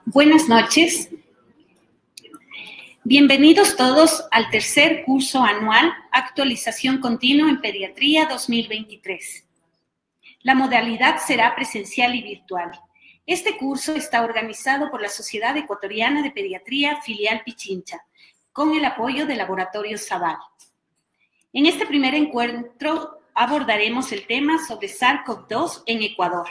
Buenas noches. Bienvenidos todos al tercer curso anual Actualización Continua en Pediatría 2023. La modalidad será presencial y virtual. Este curso está organizado por la Sociedad Ecuatoriana de Pediatría Filial Pichincha, con el apoyo del Laboratorio Zaval. En este primer encuentro abordaremos el tema sobre SARS-CoV-2 en Ecuador.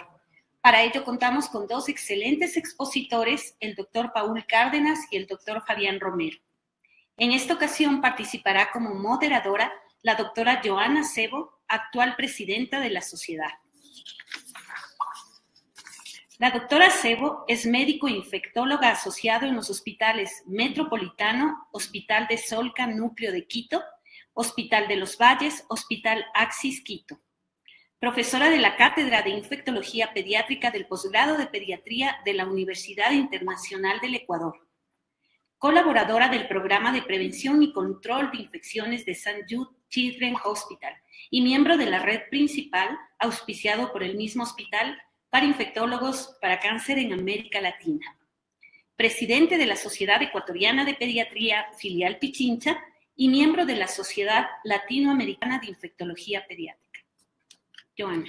Para ello contamos con dos excelentes expositores, el doctor Paul Cárdenas y el doctor Fabián Romero. En esta ocasión participará como moderadora la doctora Joana Sebo, actual presidenta de la sociedad. La doctora Sebo es médico infectóloga asociado en los hospitales Metropolitano, Hospital de Solca, Núcleo de Quito, Hospital de los Valles, Hospital Axis Quito. Profesora de la Cátedra de Infectología Pediátrica del Posgrado de Pediatría de la Universidad Internacional del Ecuador. Colaboradora del Programa de Prevención y Control de Infecciones de St. Jude Children's Hospital y miembro de la red principal, auspiciado por el mismo hospital, para infectólogos para cáncer en América Latina. Presidente de la Sociedad Ecuatoriana de Pediatría Filial Pichincha y miembro de la Sociedad Latinoamericana de Infectología Pediátrica. Joana.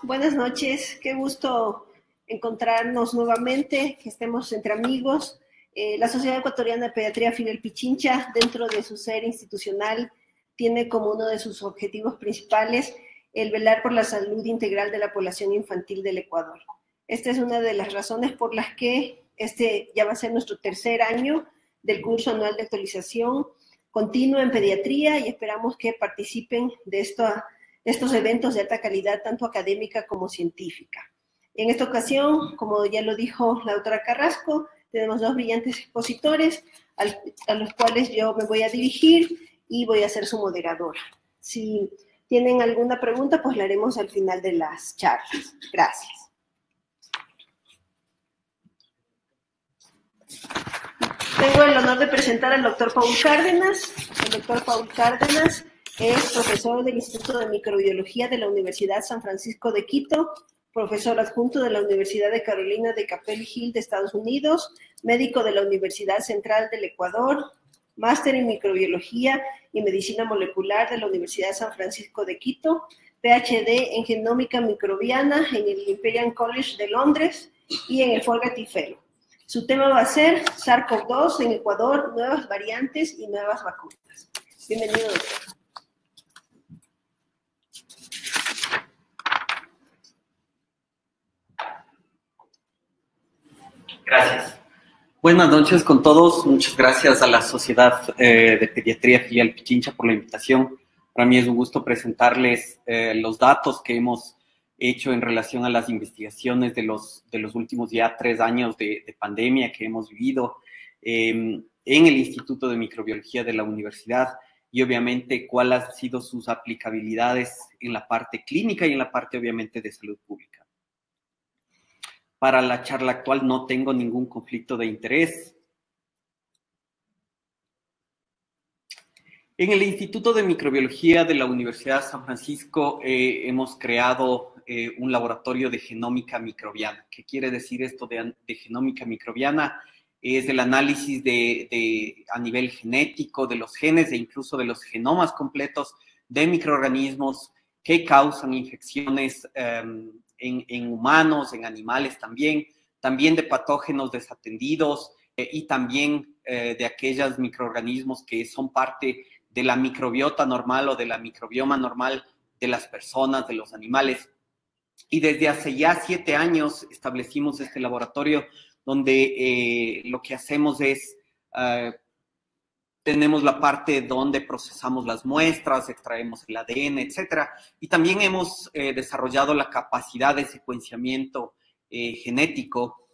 Buenas noches, qué gusto encontrarnos nuevamente, que estemos entre amigos. La Sociedad Ecuatoriana de Pediatría Filial Pichincha, dentro de su ser institucional, tiene como uno de sus objetivos principales el velar por la salud integral de la población infantil del Ecuador. Esta es una de las razones por las que este ya va a ser nuestro tercer año del curso anual de actualización continua en pediatría y esperamos que participen de estos eventos de alta calidad, tanto académica como científica. En esta ocasión, como ya lo dijo la doctora Carrasco, tenemos dos brillantes expositores a los cuales yo me voy a dirigir y voy a ser su moderadora. Si tienen alguna pregunta, pues la haremos al final de las charlas. Gracias. Tengo el honor de presentar al doctor Paul Cárdenas. El doctor Paul Cárdenas es profesor del Instituto de Microbiología de la Universidad San Francisco de Quito, profesor adjunto de la Universidad de Carolina de Chapel Hill de Estados Unidos, médico de la Universidad Central del Ecuador, máster en microbiología y medicina molecular de la Universidad de San Francisco de Quito, PhD en genómica microbiana en el Imperial College de Londres y en el Fogarty Fellow. Su tema va a ser SARS-CoV-2 en Ecuador, nuevas variantes y nuevas vacunas. Bienvenido, doctor. Gracias. Buenas noches con todos. Muchas gracias a la Sociedad de Pediatría Filial Pichincha por la invitación. Para mí es un gusto presentarles los datos que hemos hecho en relación a las investigaciones de los últimos ya 3 años de pandemia que hemos vivido en el Instituto de Microbiología de la Universidad y obviamente cuáles han sido sus aplicabilidades en la parte clínica y en la parte obviamente de salud pública. Para la charla actual no tengo ningún conflicto de interés. En el Instituto de Microbiología de la Universidad de San Francisco hemos creado un laboratorio de genómica microbiana. ¿Qué quiere decir esto de genómica microbiana? Es el análisis a nivel genético de los genes e incluso de los genomas completos de microorganismos que causan infecciones en humanos, en animales también de patógenos desatendidos y también de aquellos microorganismos que son parte de la microbiota normal o de la microbioma normal de las personas, de los animales. Y desde hace ya 7 años establecimos este laboratorio donde lo que hacemos es, tenemos la parte donde procesamos las muestras, extraemos el ADN, etcétera. Y también hemos desarrollado la capacidad de secuenciamiento genético.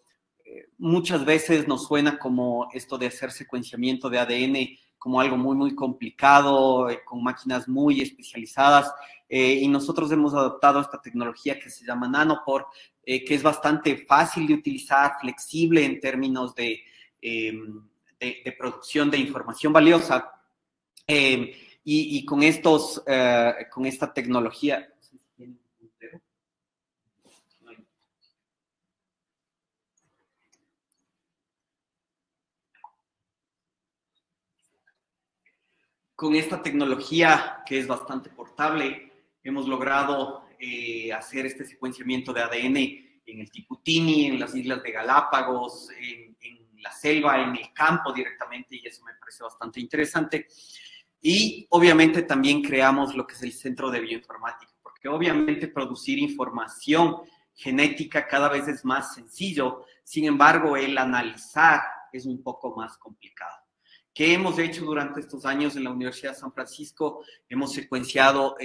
Muchas veces nos suena como esto de hacer secuenciamiento de ADN como algo muy, muy complicado, con máquinas muy especializadas. Y nosotros hemos adoptado esta tecnología que se llama Nanopore, que es bastante fácil de utilizar, flexible en términos de de producción de información valiosa. Y con esta tecnología... Con esta tecnología, que es bastante portable, hemos logrado hacer este secuenciamiento de ADN en el Tiputini, en las Islas de Galápagos, en la selva, en el campo directamente, y eso me parece bastante interesante. Y obviamente también creamos lo que es el Centro de Bioinformática, porque obviamente producir información genética cada vez es más sencillo, sin embargo, el analizar es un poco más complicado. ¿Qué hemos hecho durante estos años en la Universidad de San Francisco? Hemos secuenciado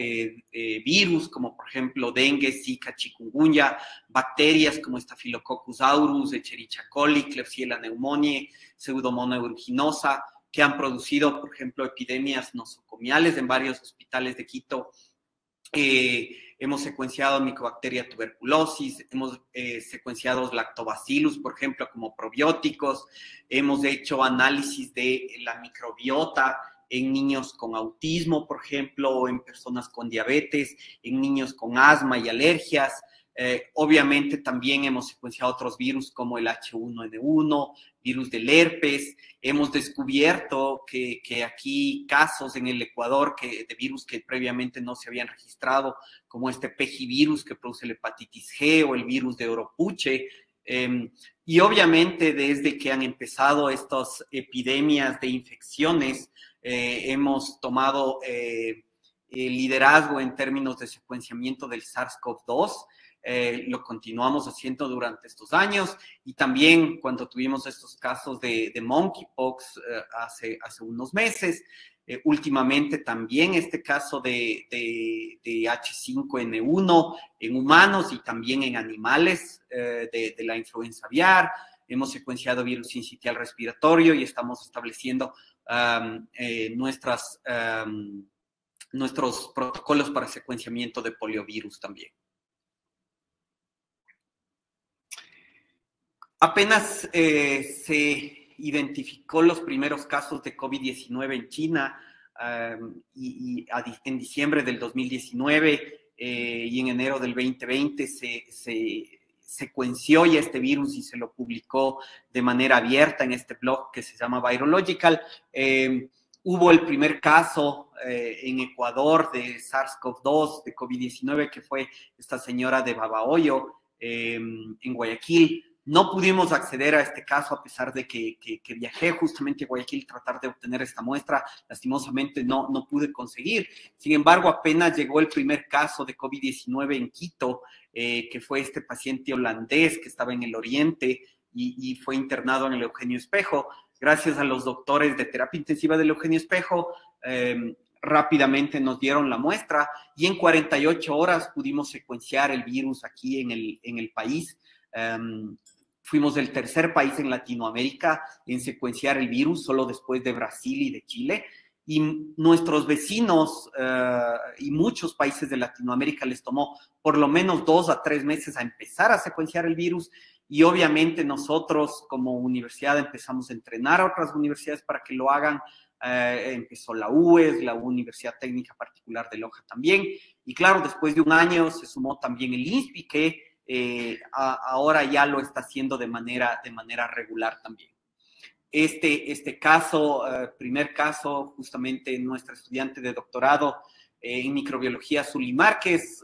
virus como por ejemplo dengue, zika, chikungunya, bacterias como Staphylococcus aureus, Escherichia coli, Klebsiella pneumoniae, Pseudomonas aeruginosa, que han producido por ejemplo epidemias nosocomiales en varios hospitales de Quito. Hemos secuenciado Mycobacteria tuberculosis, hemos secuenciado Lactobacillus, por ejemplo, como probióticos, hemos hecho análisis de la microbiota en niños con autismo, por ejemplo, o en personas con diabetes, en niños con asma y alergias. Obviamente también hemos secuenciado otros virus como el H1N1, virus del herpes. Hemos descubierto que aquí casos en el Ecuador de virus que previamente no se habían registrado, como este pejivirus que produce la hepatitis G o el virus de Oropuche. Y obviamente desde que han empezado estas epidemias de infecciones, hemos tomado liderazgo en términos de secuenciamiento del SARS-CoV-2. Lo continuamos haciendo durante estos años, y también cuando tuvimos estos casos de monkeypox hace unos meses, últimamente también este caso de H5N1 en humanos y también en animales de la influenza aviar. Hemos secuenciado virus sincitial respiratorio y estamos estableciendo nuestros protocolos para secuenciamiento de poliovirus también. Apenas se identificó los primeros casos de COVID-19 en China en diciembre del 2019 y en enero del 2020 se secuenció ya este virus y se lo publicó de manera abierta en este blog que se llama Virological. Hubo el primer caso en Ecuador de SARS-CoV-2, de COVID-19, que fue esta señora de Babahoyo en Guayaquil. No pudimos acceder a este caso a pesar de que viajé justamente a Guayaquil a tratar de obtener esta muestra. Lastimosamente no pude conseguir. Sin embargo, apenas llegó el primer caso de COVID-19 en Quito, que fue este paciente holandés que estaba en el oriente y fue internado en el Eugenio Espejo. Gracias a los doctores de terapia intensiva del Eugenio Espejo, rápidamente nos dieron la muestra y en 48 horas pudimos secuenciar el virus aquí en el país. Fuimos el tercer país en Latinoamérica en secuenciar el virus, solo después de Brasil y de Chile. Y nuestros vecinos y muchos países de Latinoamérica les tomó por lo menos 2 a 3 meses a empezar a secuenciar el virus. Y obviamente nosotros como universidad empezamos a entrenar a otras universidades para que lo hagan. Empezó la UES, la Universidad Técnica Particular de Loja también. Y claro, después de un año se sumó también el INSPI, que ahora ya lo está haciendo de manera regular también. Este caso, primer caso, justamente nuestra estudiante de doctorado en microbiología, Zuli Márquez,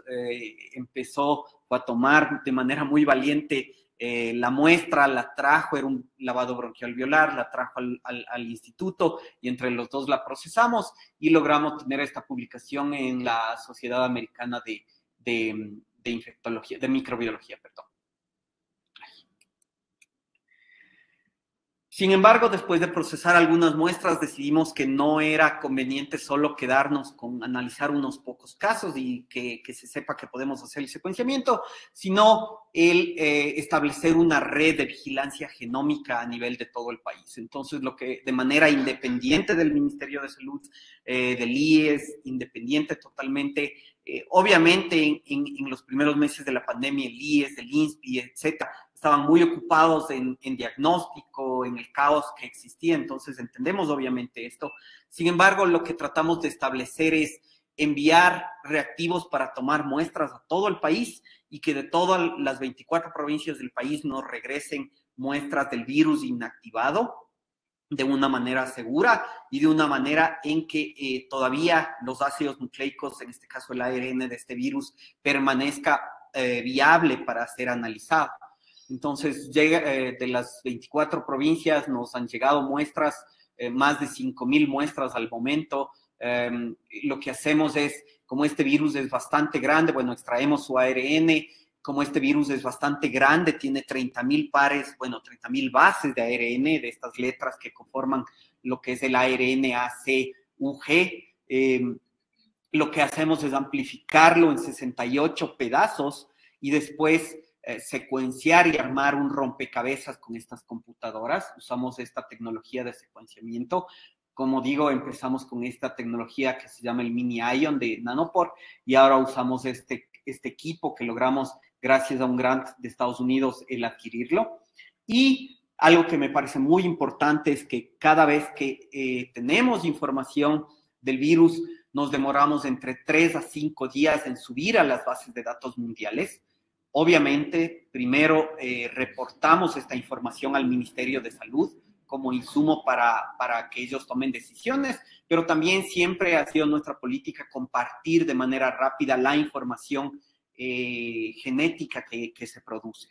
empezó a tomar de manera muy valiente la muestra, la trajo, era un lavado bronquialveolar, la trajo al instituto y entre los dos la procesamos y logramos tener esta publicación en la Sociedad Americana de infectología, de microbiología, perdón. Sin embargo, después de procesar algunas muestras, decidimos que no era conveniente solo quedarnos con analizar unos pocos casos y que se sepa que podemos hacer el secuenciamiento, sino el establecer una red de vigilancia genómica a nivel de todo el país. Entonces, lo que de manera independiente del Ministerio de Salud, del IES, independiente totalmente, obviamente en los primeros meses de la pandemia, el IES, el INSPI, etcétera, estaban muy ocupados en diagnóstico, en el caos que existía, entonces entendemos obviamente esto. Sin embargo, lo que tratamos de establecer es enviar reactivos para tomar muestras a todo el país y que de todas las 24 provincias del país nos regresen muestras del virus inactivado de una manera segura y de una manera en que todavía los ácidos nucleicos, en este caso el ARN de este virus, permanezca viable para ser analizado. Entonces, de las 24 provincias nos han llegado muestras, más de 5,000 muestras al momento. Lo que hacemos es, como este virus es bastante grande, bueno, extraemos su ARN. Como este virus es bastante grande, tiene 30,000 pares, bueno, 30,000 bases de ARN, de estas letras que conforman lo que es el ARN-ACUG. Lo que hacemos es amplificarlo en 68 pedazos y después secuenciar y armar un rompecabezas con estas computadoras. Usamos esta tecnología de secuenciamiento. Como digo, empezamos con esta tecnología que se llama el Mini-Ion de Nanopore y ahora usamos este equipo que logramos gracias a un grant de Estados Unidos el adquirirlo. Y algo que me parece muy importante es que cada vez que tenemos información del virus, nos demoramos entre 3 a 5 días en subir a las bases de datos mundiales. Obviamente, primero reportamos esta información al Ministerio de Salud como insumo para que ellos tomen decisiones, pero también siempre ha sido nuestra política compartir de manera rápida la información genética que se produce.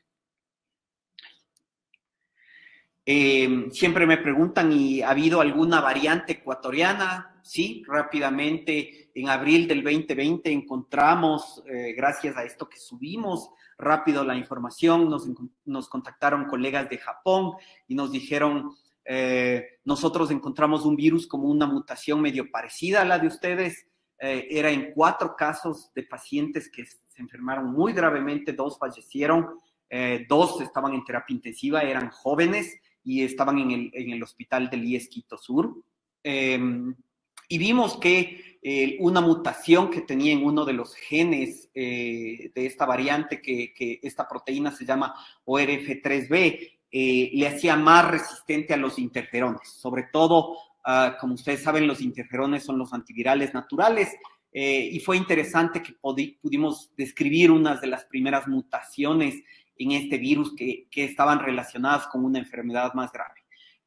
Siempre me preguntan, ¿y ha habido alguna variante ecuatoriana? Sí, rápidamente, en abril del 2020 encontramos, gracias a esto que subimos rápido la información, nos contactaron colegas de Japón y nos dijeron, nosotros encontramos un virus como una mutación medio parecida a la de ustedes. Era en 4 casos de pacientes que se enfermaron muy gravemente, 2 fallecieron, 2 estaban en terapia intensiva, eran jóvenes y estaban en el hospital del IES Quito Sur. Y vimos que una mutación que tenía en uno de los genes de esta variante, que esta proteína se llama ORF3B, le hacía más resistente a los interferones. Sobre todo, como ustedes saben, los interferones son los antivirales naturales, y fue interesante que pudimos describir unas de las primeras mutaciones en este virus que estaban relacionadas con una enfermedad más grave.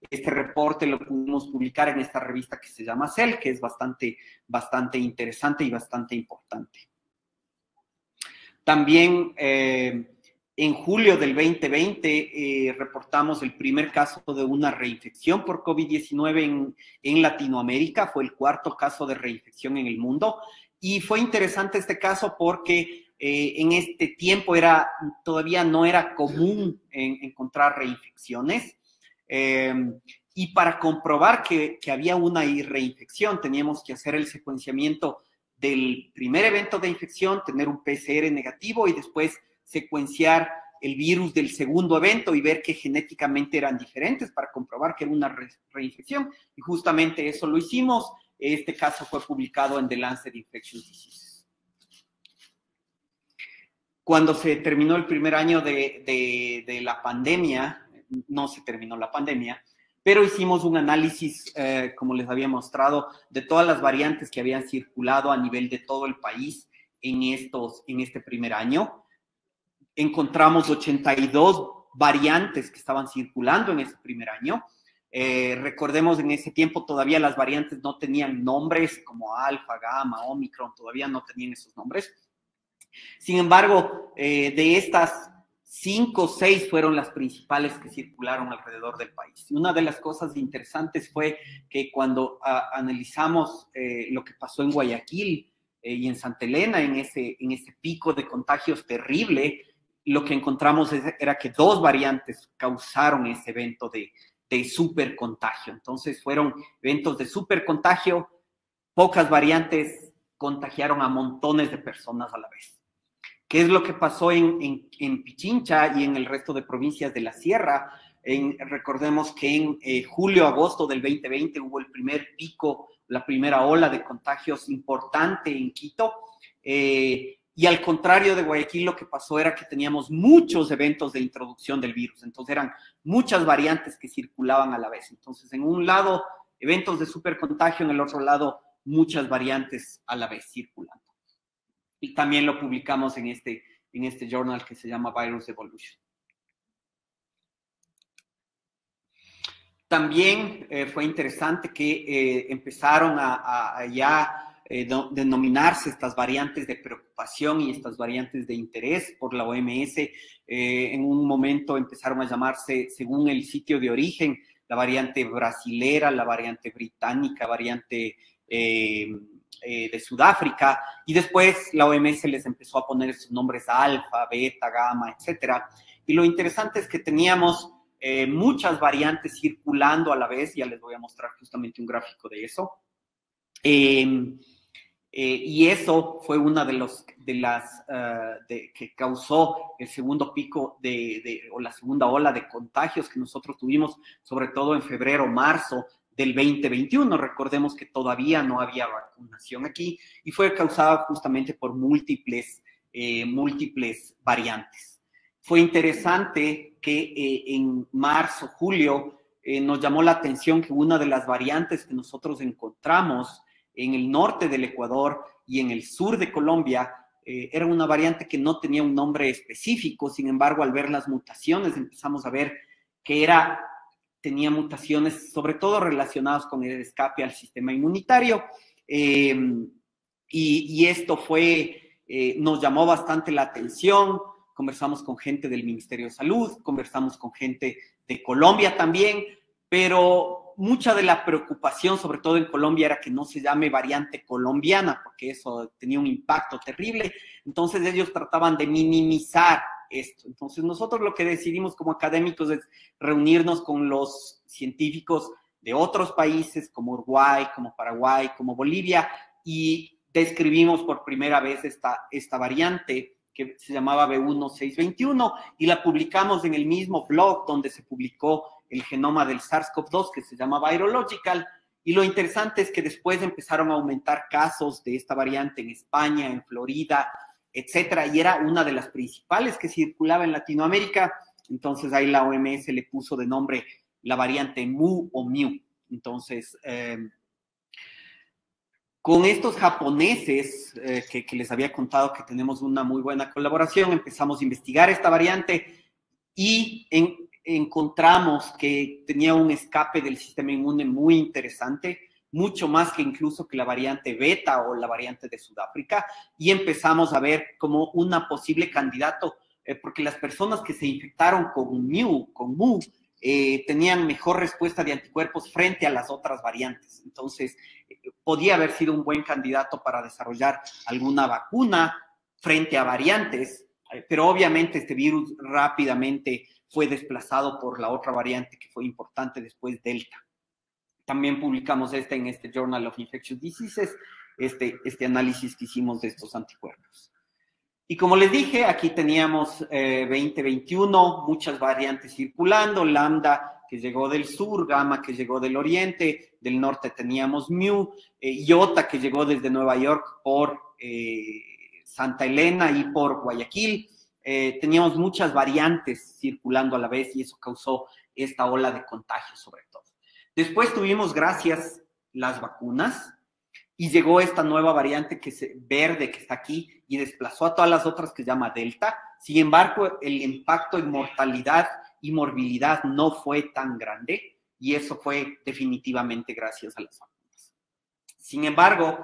Este reporte lo pudimos publicar en esta revista que se llama Cell, que es bastante interesante y bastante importante. También en julio del 2020 reportamos el primer caso de una reinfección por COVID-19 en Latinoamérica. Fue el 4º caso de reinfección en el mundo. Y fue interesante este caso porque en este tiempo todavía no era común encontrar reinfecciones. Y para comprobar que había una reinfección, teníamos que hacer el secuenciamiento del primer evento de infección, tener un PCR negativo y después secuenciar el virus del segundo evento y ver que genéticamente eran diferentes para comprobar que era una reinfección. Y justamente eso lo hicimos. Este caso fue publicado en The Lancet Infectious Diseases. Cuando se terminó el primer año de la pandemia, no se terminó la pandemia, pero hicimos un análisis, como les había mostrado, de todas las variantes que habían circulado a nivel de todo el país en este primer año. Encontramos 82 variantes que estaban circulando en ese primer año. Recordemos, en ese tiempo todavía las variantes no tenían nombres como alfa, gamma, omicron, todavía no tenían esos nombres. Sin embargo, de estas 5 o 6 fueron las principales que circularon alrededor del país. Y una de las cosas interesantes fue que cuando analizamos lo que pasó en Guayaquil y en Santa Elena, en ese pico de contagios terrible, lo que encontramos era que 2 variantes causaron ese evento de supercontagio. Entonces fueron eventos de supercontagio, pocas variantes contagiaron a montones de personas a la vez. ¿Qué es lo que pasó en Pichincha y en el resto de provincias de la Sierra? Recordemos que en julio-agosto del 2020 hubo el primer pico, la primera ola de contagios importante en Quito, y Y al contrario de Guayaquil, lo que pasó era que teníamos muchos eventos de introducción del virus. Entonces eran muchas variantes que circulaban a la vez. Entonces, en un lado, eventos de supercontagio, en el otro lado, muchas variantes a la vez circulando. Y también lo publicamos en este journal que se llama Virus Evolution. También fue interesante que empezaron a ya denominarse estas variantes de preocupación y estas variantes de interés por la OMS. En un momento empezaron a llamarse, según el sitio de origen, la variante brasilera, la variante británica, variante de Sudáfrica, y después la OMS les empezó a poner sus nombres alfa, beta, gamma, etcétera. Y lo interesante es que teníamos muchas variantes circulando a la vez. Ya les voy a mostrar justamente un gráfico de eso. Y eso fue una de las que causó el segundo pico o la segunda ola de contagios que nosotros tuvimos, sobre todo en febrero, marzo del 2021. Recordemos que todavía no había vacunación aquí y fue causada justamente por múltiples variantes. Fue interesante que en marzo, julio, nos llamó la atención que una de las variantes que nosotros encontramos en el norte del Ecuador y en el sur de Colombia era una variante que no tenía un nombre específico. Sin embargo, al ver las mutaciones empezamos a ver que tenía mutaciones sobre todo relacionadas con el escape al sistema inmunitario, y esto nos llamó bastante la atención. Conversamos con gente del Ministerio de Salud, conversamos con gente de Colombia también, pero mucha de la preocupación, sobre todo en Colombia, era que no se llame variante colombiana, porque eso tenía un impacto terrible. Entonces ellos trataban de minimizar esto. Entonces nosotros lo que decidimos como académicos es reunirnos con los científicos de otros países como Uruguay, como Paraguay, como Bolivia, y describimos por primera vez esta variante que se llamaba B1621 y la publicamos en el mismo blog donde se publicó el genoma del SARS-CoV-2 que se llama Virological. Y lo interesante es que después empezaron a aumentar casos de esta variante en España, en Florida, etcétera, y era una de las principales que circulaba en Latinoamérica. Entonces ahí la OMS le puso de nombre la variante Mu o Mu. Entonces, con estos japoneses que les había contado que tenemos una muy buena colaboración, empezamos a investigar esta variante y encontramos que tenía un escape del sistema inmune muy interesante, mucho más que incluso que la variante beta o la variante de Sudáfrica, y empezamos a ver como una posible candidato, porque las personas que se infectaron con Mu, tenían mejor respuesta de anticuerpos frente a las otras variantes. Entonces, podía haber sido un buen candidato para desarrollar alguna vacuna frente a variantes, pero obviamente este virus rápidamente fue desplazado por la otra variante que fue importante después, Delta. También publicamos en este Journal of Infectious Diseases, este análisis que hicimos de estos anticuerpos. Y como les dije, aquí teníamos 2021, muchas variantes circulando, Lambda que llegó del sur, Gamma que llegó del oriente, del norte teníamos Mu, Iota que llegó desde Nueva York por Santa Elena y por Guayaquil. Teníamos muchas variantes circulando a la vez y eso causó esta ola de contagio sobre todo. Después tuvimos, gracias, las vacunas y llegó esta nueva variante verde que está aquí y desplazó a todas las otras que se llama Delta. Sin embargo, el impacto en mortalidad y morbilidad no fue tan grande y eso fue definitivamente gracias a las vacunas. Sin embargo,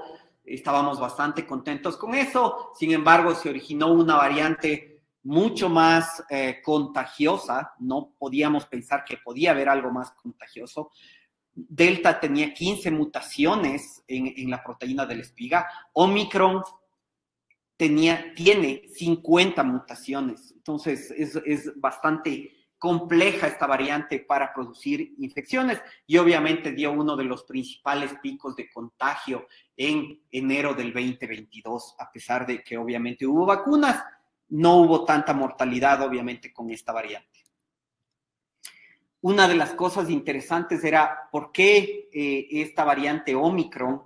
estábamos bastante contentos con eso. Sin embargo, se originó una variante mucho más contagiosa. No podíamos pensar que podía haber algo más contagioso. Delta tenía 15 mutaciones en la proteína de la espiga. Omicron tiene 50 mutaciones. Entonces, es bastante compleja esta variante para producir infecciones y obviamente dio uno de los principales picos de contagio en enero del 2022. A pesar de que obviamente hubo vacunas, no hubo tanta mortalidad obviamente con esta variante. Una de las cosas interesantes era por qué esta variante Omicron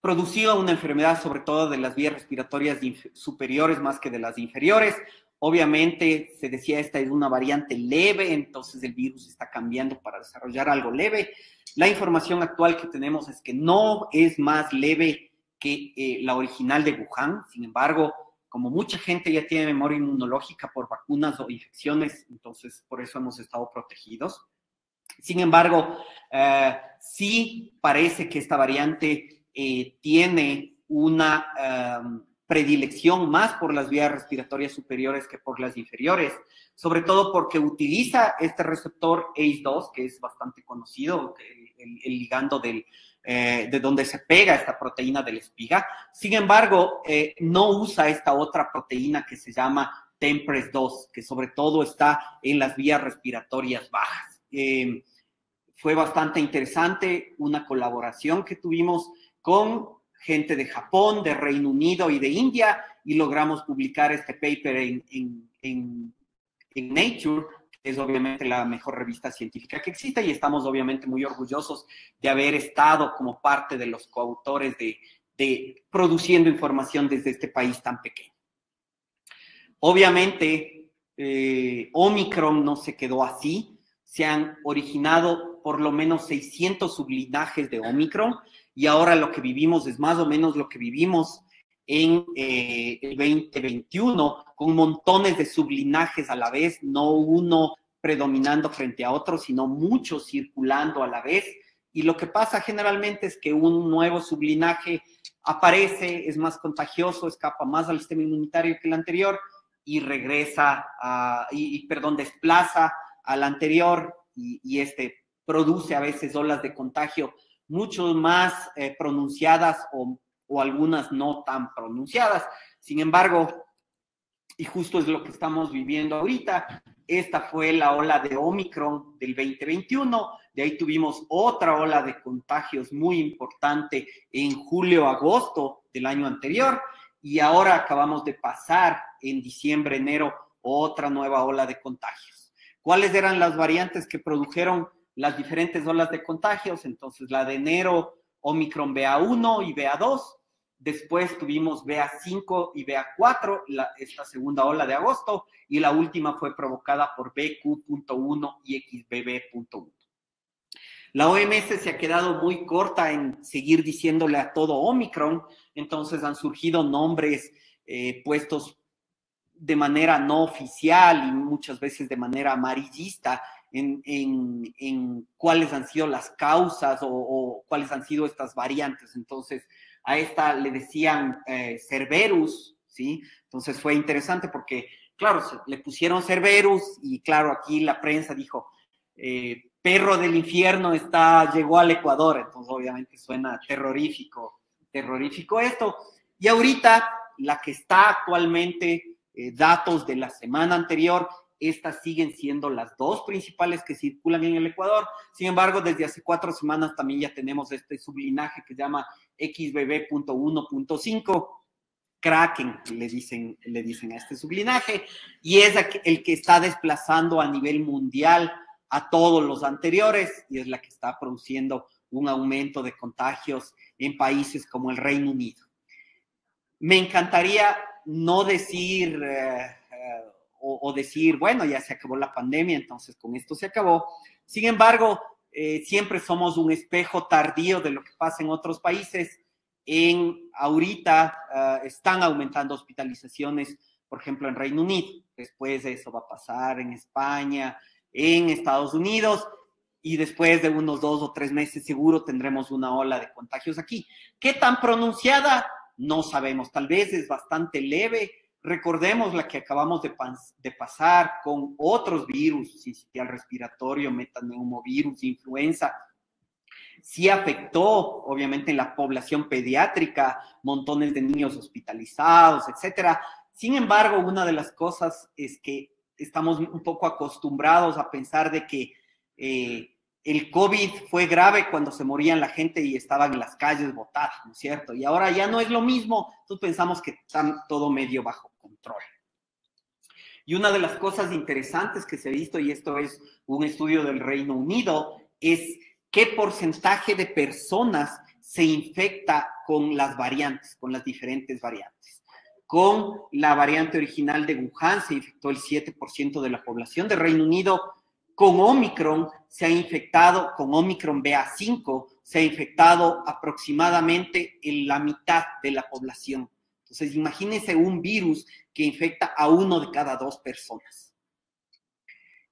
producía una enfermedad sobre todo de las vías respiratorias superiores más que de las inferiores. Obviamente se decía esta es una variante leve, entonces el virus está cambiando para desarrollar algo leve. La información actual que tenemos es que no es más leve que la original de Wuhan. Sin embargo, como mucha gente ya tiene memoria inmunológica por vacunas o infecciones, entonces por eso hemos estado protegidos. Sin embargo, sí parece que esta variante tiene una predilección más por las vías respiratorias superiores que por las inferiores, sobre todo porque utiliza este receptor ACE2, que es bastante conocido, el ligando de donde se pega esta proteína de la espiga. Sin embargo, no usa esta otra proteína que se llama TMPRSS2, que sobre todo está en las vías respiratorias bajas. Fue bastante interesante una colaboración que tuvimos con gente de Japón, de Reino Unido y de India, y logramos publicar este paper en Nature, que es obviamente la mejor revista científica que existe, y estamos obviamente muy orgullosos de haber estado como parte de los coautores de produciendo información desde este país tan pequeño. Obviamente, Omicron no se quedó así, se han originado por lo menos 600 sublinajes de Omicron, y ahora lo que vivimos es más o menos lo que vivimos en el 2021, con montones de sublinajes a la vez, no uno predominando frente a otro, sino muchos circulando a la vez. Y lo que pasa generalmente es que un nuevo sublinaje aparece, es más contagioso, escapa más al sistema inmunitario que el anterior y regresa, desplaza al anterior y este produce a veces olas de contagio mucho más pronunciadas o algunas no tan pronunciadas. Sin embargo, y justo es lo que estamos viviendo ahorita, esta fue la ola de Omicron del 2021, de ahí tuvimos otra ola de contagios muy importante en julio-agosto del año anterior, y ahora acabamos de pasar en diciembre-enero otra nueva ola de contagios. ¿Cuáles eran las variantes que produjeron las diferentes olas de contagios? Entonces, la de enero, Omicron BA1 y BA2. Después tuvimos BA5 y BA4, esta segunda ola de agosto. Y la última fue provocada por BQ.1 y XBB.1. La OMS se ha quedado muy corta en seguir diciéndole a todo Omicron. Entonces, han surgido nombres puestos de manera no oficial y muchas veces de manera amarillista en cuáles han sido las causas o cuáles han sido estas variantes. Entonces, a esta le decían Cerberus, ¿sí? Entonces fue interesante porque, claro, le pusieron Cerberus y, claro, aquí la prensa dijo, perro del infierno llegó al Ecuador. Entonces, obviamente, suena terrorífico esto. Y ahorita, la que está actualmente, datos de la semana anterior, estas siguen siendo las dos principales que circulan en el Ecuador. Sin embargo, desde hace 4 semanas también ya tenemos este sublinaje que se llama XBB.1.5, Kraken, le dicen a este sublinaje, y es el que está desplazando a nivel mundial a todos los anteriores, y es la que está produciendo un aumento de contagios en países como el Reino Unido. Me encantaría no decir o decir, bueno, ya se acabó la pandemia, entonces con esto se acabó. Sin embargo, siempre somos un espejo tardío de lo que pasa en otros países. Ahorita están aumentando hospitalizaciones, por ejemplo, en Reino Unido. Después de eso va a pasar en España, en Estados Unidos, y después de unos 2 o 3 meses seguro tendremos una ola de contagios aquí. ¿Qué tan pronunciada? No sabemos. Tal vez es bastante leve. Recordemos la que acabamos de pasar con otros virus, sincitial respiratorio, metaneumovirus, influenza. Sí afectó, obviamente, en la población pediátrica, montones de niños hospitalizados, etcétera. Sin embargo, una de las cosas es que estamos un poco acostumbrados a pensar de que el COVID fue grave cuando se morían la gente y estaban en las calles botadas, ¿no es cierto? Y ahora ya no es lo mismo, entonces pensamos que está todo medio bajo control. Y una de las cosas interesantes que se ha visto, y esto es un estudio del Reino Unido, es qué porcentaje de personas se infecta con las variantes, con las diferentes variantes. Con la variante original de Wuhan se infectó el 7% de la población de Reino Unido. Con Omicron se ha infectado, con Omicron BA5, se ha infectado aproximadamente en la mitad de la población. Entonces, imagínense un virus que infecta a 1 de cada 2 personas.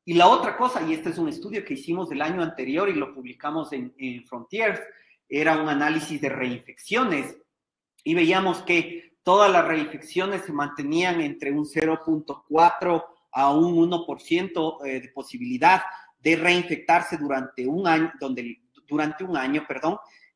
Y la otra cosa, y este es un estudio que hicimos del año anterior y lo publicamos en Frontiers, era un análisis de reinfecciones y veíamos que todas las reinfecciones se mantenían entre un 0.4 a un 1% de posibilidad de reinfectarse durante un año,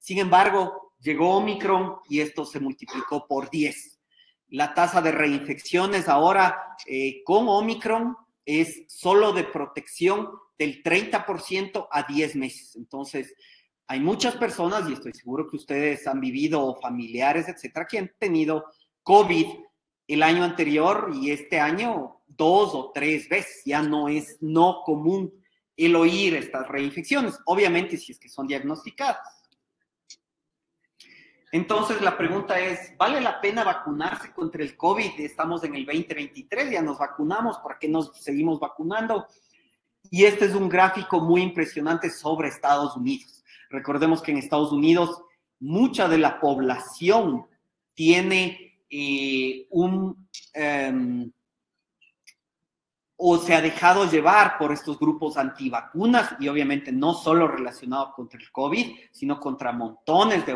Sin embargo, llegó Omicron y esto se multiplicó por 10. La tasa de reinfecciones ahora con Omicron es solo de protección del 30% a 10 meses. Entonces, hay muchas personas, y estoy seguro que ustedes han vivido, familiares, etcétera, que han tenido COVID el año anterior y este año 2 o 3 veces. Ya no es no común el oír estas reinfecciones, obviamente si es que son diagnosticadas. Entonces la pregunta es, ¿vale la pena vacunarse contra el COVID? Estamos en el 2023, ya nos vacunamos, ¿por qué nos seguimos vacunando? Y este es un gráfico muy impresionante sobre Estados Unidos. Recordemos que en Estados Unidos mucha de la población tiene o se ha dejado llevar por estos grupos antivacunas y obviamente no solo relacionados contra el COVID, sino contra montones de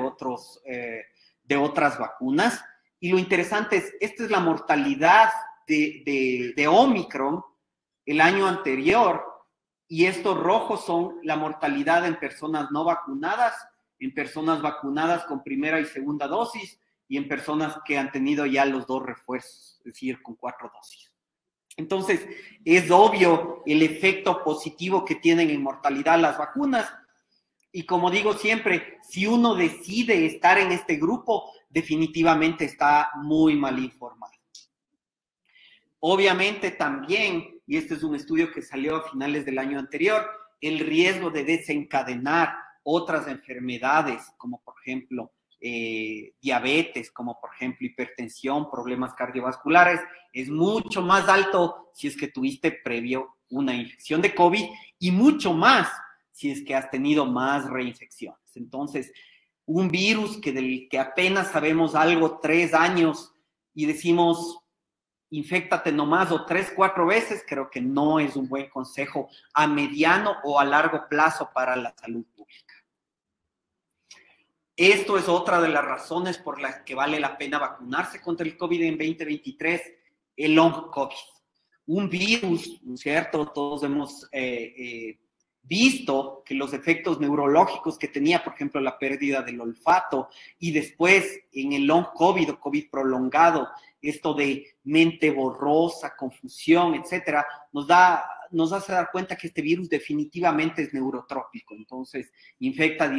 otras vacunas. Y lo interesante es, esta es la mortalidad de Omicron el año anterior y estos rojos son la mortalidad en personas no vacunadas, en personas vacunadas con primera y segunda dosis y en personas que han tenido ya los 2 refuerzos, es decir, con 4 dosis. Entonces, es obvio el efecto positivo que tienen en mortalidad las vacunas. Y como digo siempre, si uno decide estar en este grupo, definitivamente está muy mal informado. Obviamente también, y este es un estudio que salió a finales del año anterior, el riesgo de desencadenar otras enfermedades, como por ejemplo diabetes, como por ejemplo hipertensión, problemas cardiovasculares, es mucho más alto si es que tuviste previo una infección de COVID y mucho más si es que has tenido más reinfecciones. Entonces, un virus del que apenas sabemos algo 3 años y decimos, inféctate nomás o 3, 4 veces, creo que no es un buen consejo a mediano o a largo plazo para la salud pública. Esto es otra de las razones por las que vale la pena vacunarse contra el COVID en 2023, el long COVID. Un virus, ¿no es cierto? Todos hemos visto que los efectos neurológicos que tenía, por ejemplo, la pérdida del olfato y después en el long COVID o COVID prolongado, esto de mente borrosa, confusión, etcétera, nos hace dar cuenta que este virus definitivamente es neurotrópico. Entonces, infecta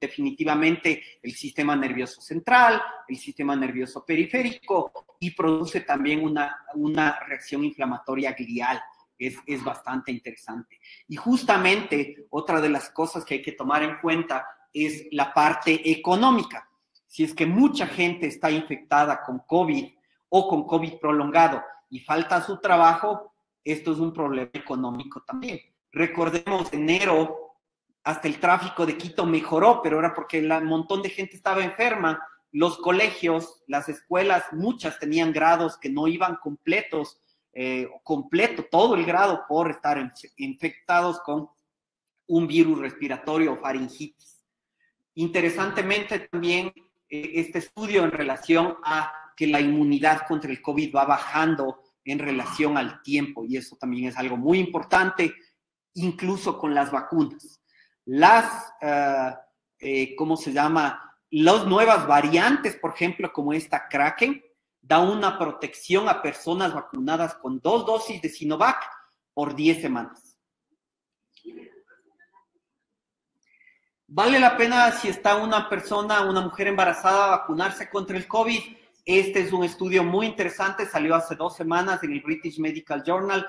definitivamente el sistema nervioso central, el sistema nervioso periférico y produce también una reacción inflamatoria glial. Es bastante interesante. Y justamente otra de las cosas que hay que tomar en cuenta es la parte económica. Si es que mucha gente está infectada con COVID o con COVID prolongado y falta su trabajo, esto es un problema económico también. Recordemos, en enero hasta el tráfico de Quito mejoró, pero era porque un montón de gente estaba enferma. Los colegios, las escuelas, muchas tenían grados que no iban completos, completo todo el grado por estar infectados con un virus respiratorio o faringitis. Interesantemente también este estudio en relación a que la inmunidad contra el COVID va bajando en relación al tiempo y eso también es algo muy importante, incluso con las vacunas. ¿Cómo se llama? Las nuevas variantes, por ejemplo, como esta Kraken, da una protección a personas vacunadas con 2 dosis de Sinovac por 10 semanas. ¿Vale la pena si está una mujer embarazada, vacunarse contra el COVID? Este es un estudio muy interesante, salió hace 2 semanas en el British Medical Journal.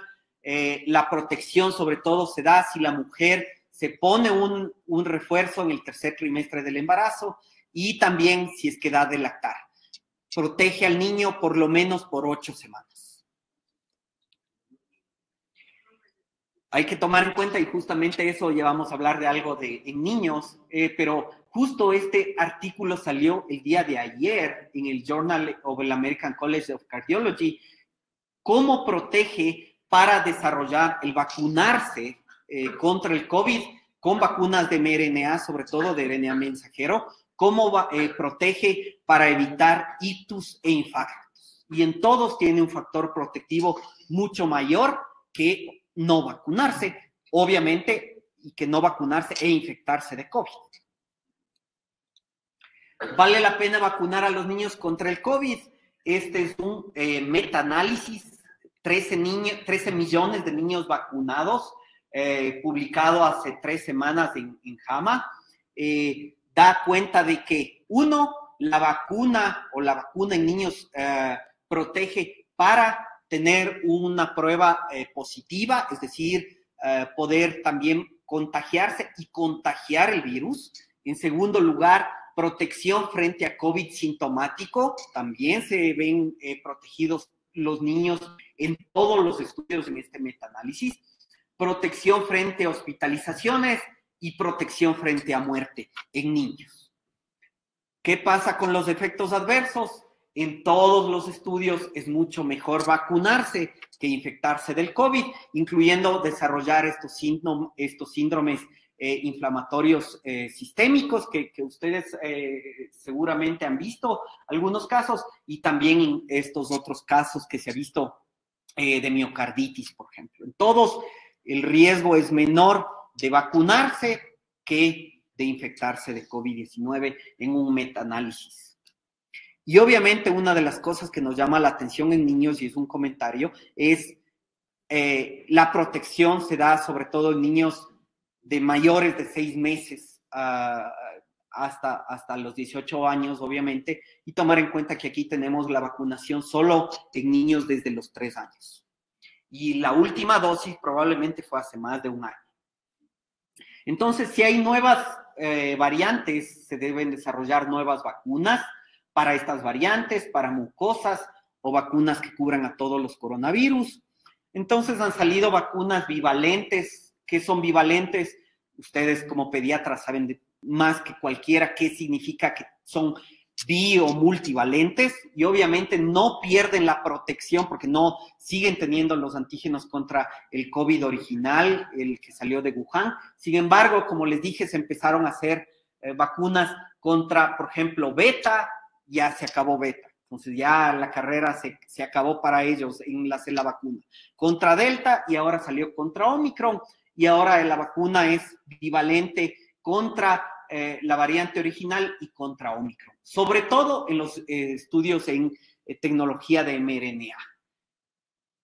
La protección sobre todo se da si la mujer se pone un refuerzo en el tercer trimestre del embarazo y también si es que da de lactar. Protege al niño por lo menos por 8 semanas. Hay que tomar en cuenta, y justamente eso ya vamos a hablar de algo en niños, pero justo este artículo salió el día de ayer en el Journal of the American College of Cardiology. ¿Cómo protege para desarrollar el vacunarse contra el COVID con vacunas de mRNA, sobre todo de RNA mensajero? ¿Cómo protege para evitar ictus e infartos? Y en todos tiene un factor protectivo mucho mayor que no vacunarse, obviamente, y que no vacunarse e infectarse de COVID. ¿Vale la pena vacunar a los niños contra el COVID? Este es un metaanálisis, 13 millones de niños vacunados, publicado hace 3 semanas en JAMA. Da cuenta de que, uno, la vacuna en niños protege para tener una prueba positiva, es decir, poder también contagiarse y contagiar el virus. En segundo lugar, protección frente a COVID sintomático. También se ven protegidos los niños en todos los estudios en este metaanálisis. Protección frente a hospitalizaciones y protección frente a muerte en niños. ¿Qué pasa con los efectos adversos? En todos los estudios es mucho mejor vacunarse que infectarse del COVID, incluyendo desarrollar estos síndromes inflamatorios sistémicos que ustedes seguramente han visto algunos casos, y también en estos otros casos que se ha visto de miocarditis, por ejemplo. En todos el riesgo es menor de vacunarse que de infectarse de COVID-19 en un metaanálisis. Y obviamente una de las cosas que nos llama la atención en niños, y es un comentario, es la protección se da sobre todo en niños de mayores de 6 meses hasta los 18 años, obviamente, y tomar en cuenta que aquí tenemos la vacunación solo en niños desde los 3 años. Y la última dosis probablemente fue hace más de 1 año. Entonces, si hay nuevas variantes, se deben desarrollar nuevas vacunas para estas variantes, para mucosas o vacunas que cubran a todos los coronavirus. Entonces han salido vacunas bivalentes. ¿Qué son bivalentes? Ustedes como pediatras saben más que cualquiera qué significa que son bi o multivalentes, y obviamente no pierden la protección porque no siguen teniendo los antígenos contra el COVID original, el que salió de Wuhan. Sin embargo, como les dije, se empezaron a hacer vacunas contra, por ejemplo, beta. Ya se acabó beta, entonces ya la carrera se acabó para ellos en la vacuna. Contra delta, y ahora salió contra Omicron, y ahora la vacuna es bivalente contra la variante original y contra Omicron, sobre todo en los estudios en tecnología de mRNA.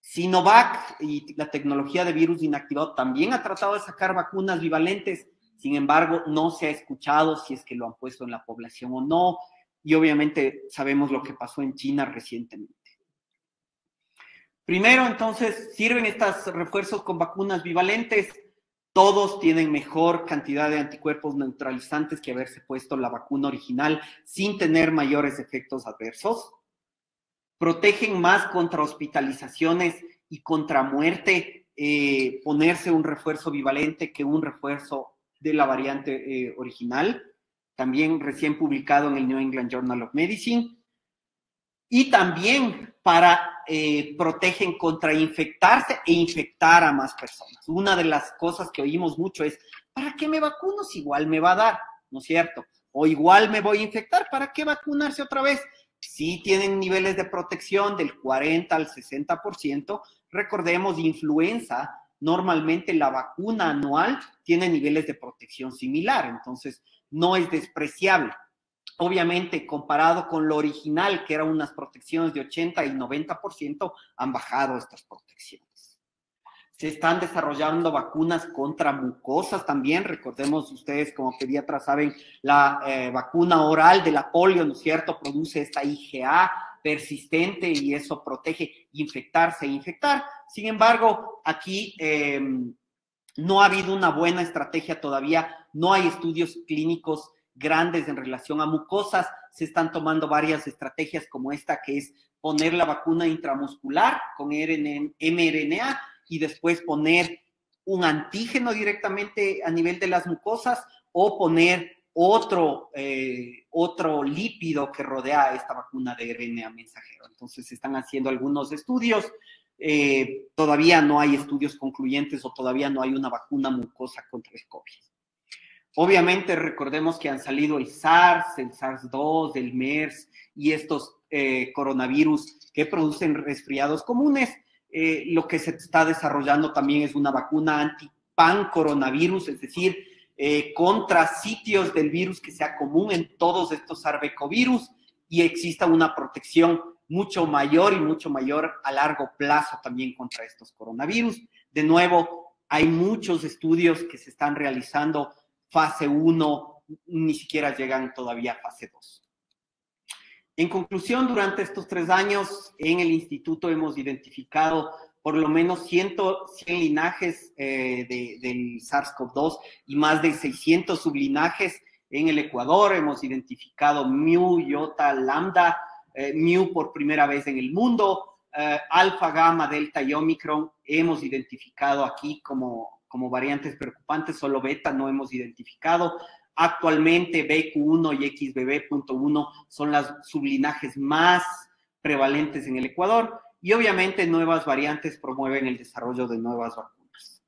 Sinovac y la tecnología de virus inactivado también ha tratado de sacar vacunas bivalentes, sin embargo, no se ha escuchado si es que lo han puesto en la población o no. Y obviamente sabemos lo que pasó en China recientemente. Primero, entonces, ¿sirven estos refuerzos con vacunas bivalentes? Todos tienen mejor cantidad de anticuerpos neutralizantes que haberse puesto la vacuna original sin tener mayores efectos adversos. Protegen más contra hospitalizaciones y contra muerte ponerse un refuerzo bivalente que un refuerzo de la variante original. También recién publicado en el New England Journal of Medicine, y también protegen contra infectarse e infectar a más personas. Una de las cosas que oímos mucho es, ¿para qué me vacuno si igual me va a dar? ¿No es cierto? O igual me voy a infectar, ¿para qué vacunarse otra vez? Si tienen niveles de protección del 40 al 60%, recordemos, influenza, normalmente la vacuna anual tiene niveles de protección similar, entonces no es despreciable. Obviamente, comparado con lo original, que eran unas protecciones de 80 y 90%, han bajado estas protecciones. Se están desarrollando vacunas contra mucosas también. Recordemos, ustedes como pediatras saben, la vacuna oral de la polio, ¿no es cierto?, produce esta IgA persistente y eso protege infectarse e infectar. Sin embargo, aquí No ha habido una buena estrategia todavía, no hay estudios clínicos grandes en relación a mucosas, se están tomando varias estrategias como esta, que es poner la vacuna intramuscular con mRNA y después poner un antígeno directamente a nivel de las mucosas o poner otro lípido que rodea esta vacuna de RNA mensajero. Entonces se están haciendo algunos estudios. Todavía no hay estudios concluyentes o todavía no hay una vacuna mucosa contra el COVID. Obviamente, recordemos que han salido el SARS, el SARS-2, el MERS y estos coronavirus que producen resfriados comunes. Lo que se está desarrollando también es una vacuna anti-pan-coronavirus, es decir, contra sitios del virus que sea común en todos estos sarbecovirus y exista una protección mucho mayor a largo plazo también contra estos coronavirus. De nuevo, hay muchos estudios que se están realizando fase 1, ni siquiera llegan todavía a fase 2. En conclusión, durante estos 3 años en el instituto hemos identificado por lo menos 100 linajes del SARS-CoV-2 y más de 600 sublinajes en el Ecuador. Hemos identificado Mu, Iota, Lambda, Mu por primera vez en el mundo, Alfa, Gamma, Delta y Omicron hemos identificado aquí como variantes preocupantes, solo Beta no hemos identificado. Actualmente BQ1 y XBB.1 son las sublinajes más prevalentes en el Ecuador y obviamente nuevas variantes promueven el desarrollo de nuevas vacunas.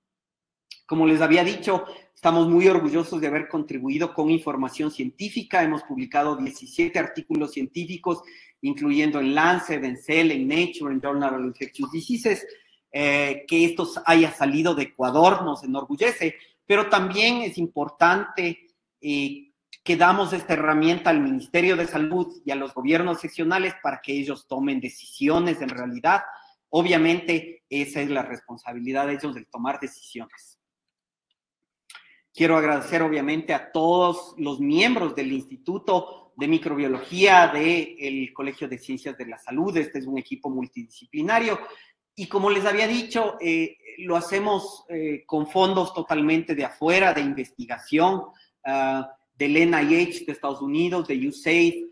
Como les había dicho, estamos muy orgullosos de haber contribuido con información científica. Hemos publicado 17 artículos científicos, incluyendo en Lancet, en Cell, en Nature, en Journal of Infectious Diseases. Que esto haya salido de Ecuador nos enorgullece, pero también es importante que damos esta herramienta al Ministerio de Salud y a los gobiernos seccionales para que ellos tomen decisiones en realidad. Obviamente, esa es la responsabilidad de ellos de tomar decisiones. Quiero agradecer obviamente a todos los miembros del Instituto de Microbiología del Colegio de Ciencias de la Salud. Este es un equipo multidisciplinario. Y como les había dicho, lo hacemos con fondos totalmente de afuera, de investigación, del NIH de Estados Unidos, de USAID,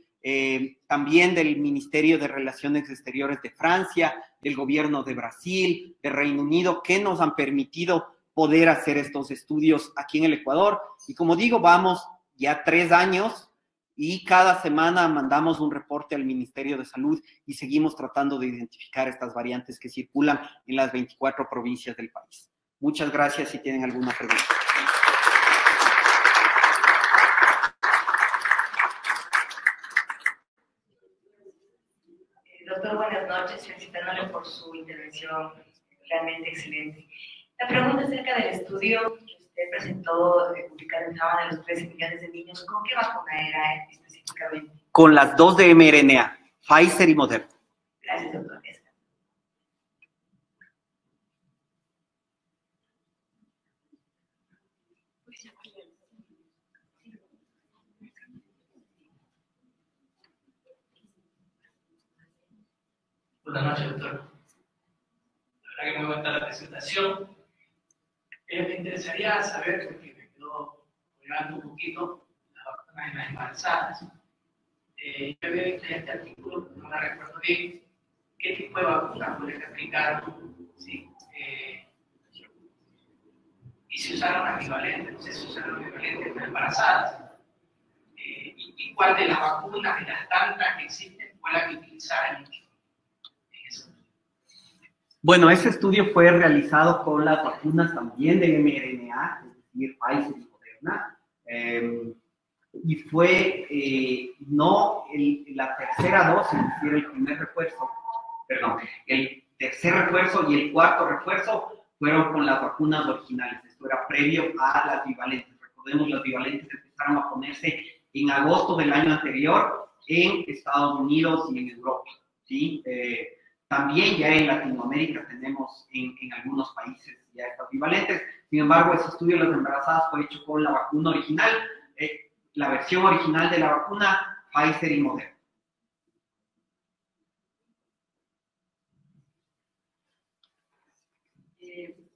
también del Ministerio de Relaciones Exteriores de Francia, del gobierno de Brasil, de Reino Unido, que nos han permitido poder hacer estos estudios aquí en el Ecuador. Y como digo, vamos ya 3 años y cada semana mandamos un reporte al Ministerio de Salud y seguimos tratando de identificar estas variantes que circulan en las 24 provincias del país. Muchas gracias. Si tienen alguna pregunta. Doctor, buenas noches. Felicitándole por su intervención realmente excelente. La pregunta acerca del estudio que usted presentó, publicado en JAMA, de los 13 millones de niños, ¿con qué vacuna era específicamente? Con las 2 de mRNA, Pfizer y Moderna. Gracias, doctor. Buenas noches, doctor. La verdad que muy buena la presentación. Me interesaría saber, porque me quedó colgando un poquito, las vacunas en las embarazadas. Yo había visto ya este artículo, no me recuerdo bien, qué tipo de vacunas pueden aplicar, ¿sí? Y si usaron ambivalentes, no sé si usaron ambivalentes en las embarazadas. Y cuál de las vacunas, de las tantas que existen, fue la que utilizaron. Bueno, ese estudio fue realizado con las vacunas también de mRNA, es decir, Pfizer y Moderna, y fue no la tercera dosis, es decir, el primer refuerzo, perdón, el tercer refuerzo y el cuarto refuerzo fueron con las vacunas originales. Esto era previo a las bivalentes. Recordemos, las bivalentes empezaron a ponerse en agosto del año anterior en Estados Unidos y en Europa, ¿sí? También ya en Latinoamérica tenemos en algunos países ya estas bivalentes. Sin embargo, ese estudio de las embarazadas fue hecho con la vacuna original, la versión original de la vacuna Pfizer y Moderna.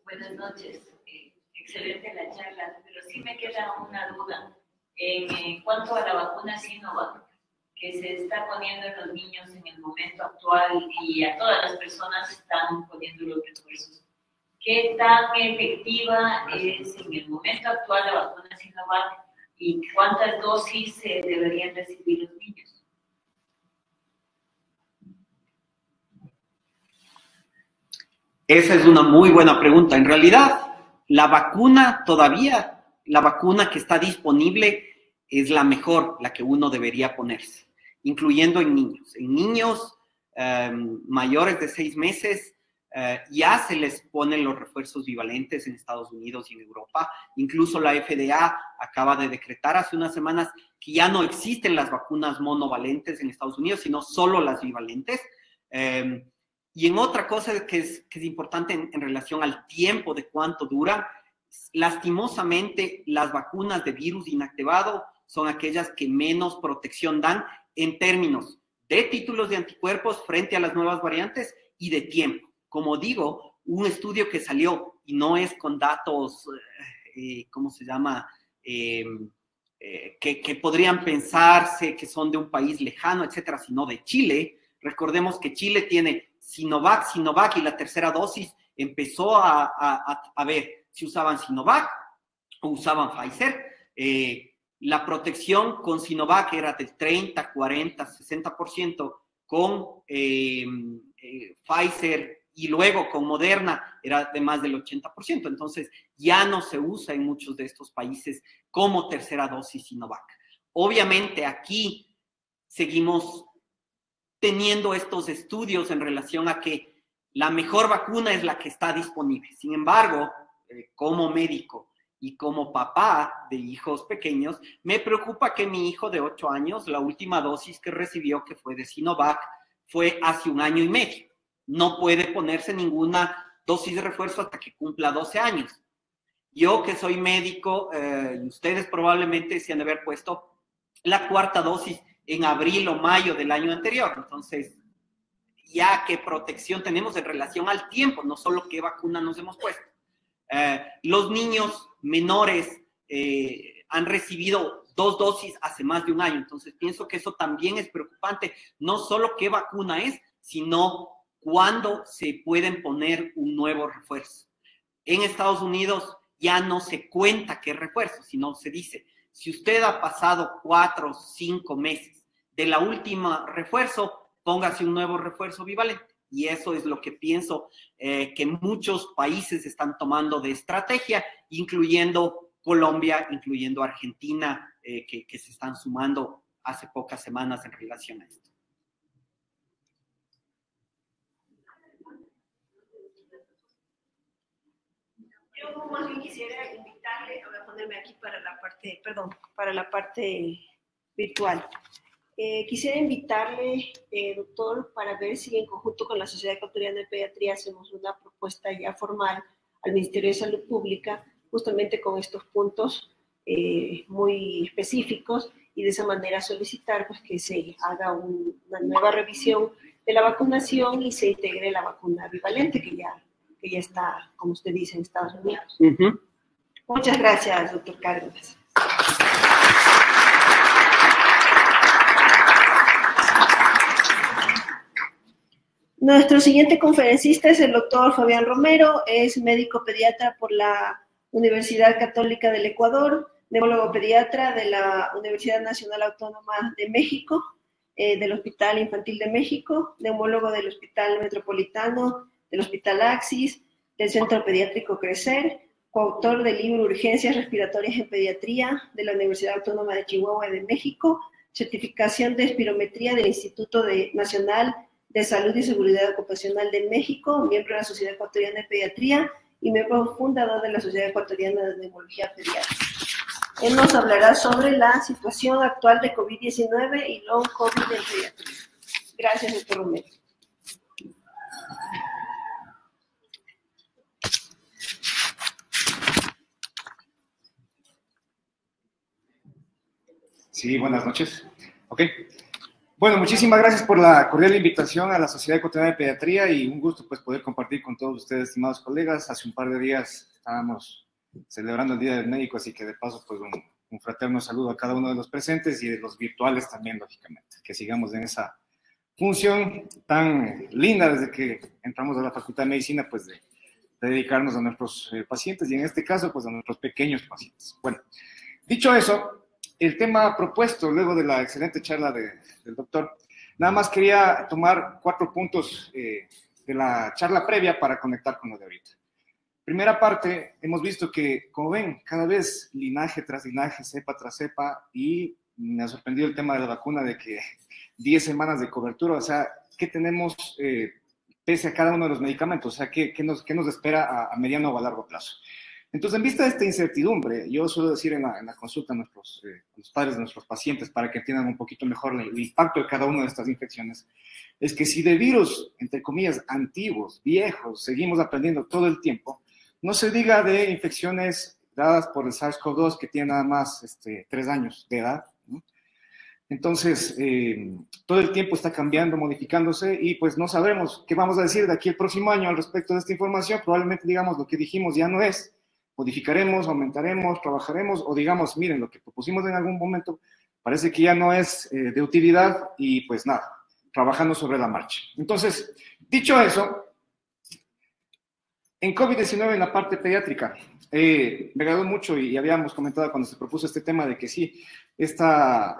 Buenas noches. excelente la charla, pero sí me queda una duda en cuanto a la vacuna Sinovac, que se está poniendo en los niños en el momento actual y a todas las personas están poniendo los refuerzos. ¿Qué tan efectiva es en el momento actual la vacuna Sinovac y cuántas dosis deberían recibir los niños? Esa es una muy buena pregunta. En realidad, la vacuna que está disponible es la mejor, la que uno debería ponerse, incluyendo en niños. En niños mayores de 6 meses ya se les ponen los refuerzos bivalentes en Estados Unidos y en Europa. Incluso la FDA acaba de decretar hace unas semanas que ya no existen las vacunas monovalentes en Estados Unidos, sino solo las bivalentes. Y en otra cosa que es importante en relación al tiempo de cuánto dura, lastimosamente las vacunas de virus inactivado son aquellas que menos protección dan en términos de títulos de anticuerpos frente a las nuevas variantes y de tiempo. Como digo, un estudio que salió, y no es con datos, ¿cómo se llama?, que podrían pensarse que son de un país lejano, etcétera, sino de Chile. Recordemos que Chile tiene Sinovac y la tercera dosis empezó a ver si usaban Sinovac o usaban Pfizer. La protección con Sinovac era del 30, 40, 60%, con Pfizer y luego con Moderna era de más del 80%. Entonces ya no se usa en muchos de estos países como tercera dosis Sinovac. Obviamente aquí seguimos teniendo estos estudios en relación a que la mejor vacuna es la que está disponible. Sin embargo, como médico y como papá de hijos pequeños, me preocupa que mi hijo de 8 años, la última dosis que recibió, que fue de Sinovac, fue hace 1 año y medio. No puede ponerse ninguna dosis de refuerzo hasta que cumpla 12 años. Yo que soy médico, ustedes probablemente se han de haber puesto la 4ª dosis en abril o mayo del año anterior. Entonces, ya qué protección tenemos en relación al tiempo, no solo qué vacuna nos hemos puesto. Los niños menores han recibido 2 dosis hace más de 1 año. Entonces, pienso que eso también es preocupante. No solo qué vacuna es, sino cuándo se pueden poner un nuevo refuerzo. En Estados Unidos ya no se cuenta qué refuerzo, sino se dice, si usted ha pasado 4 o 5 meses de la última refuerzo, póngase un nuevo refuerzo bivalente. Y eso es lo que pienso que muchos países están tomando de estrategia, incluyendo Colombia, incluyendo Argentina, que se están sumando hace pocas semanas en relación a esto. Yo más bien quisiera invitarle, voy a ponerme aquí para la parte, para la parte virtual. Quisiera invitarle, doctor, para ver si en conjunto con la Sociedad Ecuatoriana de Pediatría hacemos una propuesta ya formal al Ministerio de Salud Pública, justamente con estos puntos muy específicos, y de esa manera solicitar pues, que se haga una nueva revisión de la vacunación y se integre la vacuna bivalente que ya está, como usted dice, en Estados Unidos. Muchas gracias, doctor Cárdenas. Nuestro siguiente conferencista es el doctor Fabián Romero, es médico pediatra por la Universidad Católica del Ecuador, neumólogo pediatra de la Universidad Nacional Autónoma de México, del Hospital Infantil de México, neumólogo del Hospital Metropolitano, del Hospital Axis, del Centro Pediátrico Crecer, coautor del libro Urgencias Respiratorias en Pediatría de la Universidad Autónoma de Chihuahua de México, certificación de espirometría del Instituto Nacional de Salud y Seguridad Ocupacional de México, miembro de la Sociedad Ecuatoriana de Pediatría y miembro fundador de la Sociedad Ecuatoriana de Neumología Pediátrica. Él nos hablará sobre la situación actual de COVID-19 y long COVID en pediatría. Gracias, doctor Romero. Sí, buenas noches. Ok. Bueno, muchísimas gracias por la cordial invitación a la Sociedad Ecuatoriana de Pediatría y un gusto pues poder compartir con todos ustedes, estimados colegas. Hace un par de días estábamos celebrando el Día del Médico, así que de paso, pues un fraterno saludo a cada uno de los presentes y de los virtuales también, lógicamente, que sigamos en esa función tan linda desde que entramos a la Facultad de Medicina, pues de dedicarnos a nuestros pacientes y en este caso, pues a nuestros pequeños pacientes. Bueno, dicho eso, el tema propuesto luego de la excelente charla del doctor, nada más quería tomar 4 puntos de la charla previa para conectar con lo de ahorita. Primera parte, hemos visto que, como ven, cada vez linaje tras linaje, cepa tras cepa, y me ha sorprendido el tema de la vacuna de que 10 semanas de cobertura, o sea, ¿qué tenemos pese a cada uno de los medicamentos? O sea, ¿qué nos espera a mediano o a largo plazo? Entonces, en vista de esta incertidumbre, yo suelo decir en la consulta a los padres de nuestros pacientes, para que entiendan un poquito mejor el impacto de cada una de estas infecciones, es que si de virus, entre comillas, antiguos, viejos, seguimos aprendiendo todo el tiempo, no se diga de infecciones dadas por el SARS-CoV-2 que tiene nada más 3 años de edad, ¿no? Entonces, todo el tiempo está cambiando, modificándose, y pues no sabremos qué vamos a decir de aquí al próximo año al respecto de esta información. Probablemente digamos lo que dijimos ya no es, modificaremos, aumentaremos, trabajaremos, o digamos, miren, lo que propusimos en algún momento parece que ya no es de utilidad, y pues nada, trabajando sobre la marcha. Entonces, dicho eso, en COVID-19, en la parte pediátrica, me agradó mucho y habíamos comentado cuando se propuso este tema de que sí, esta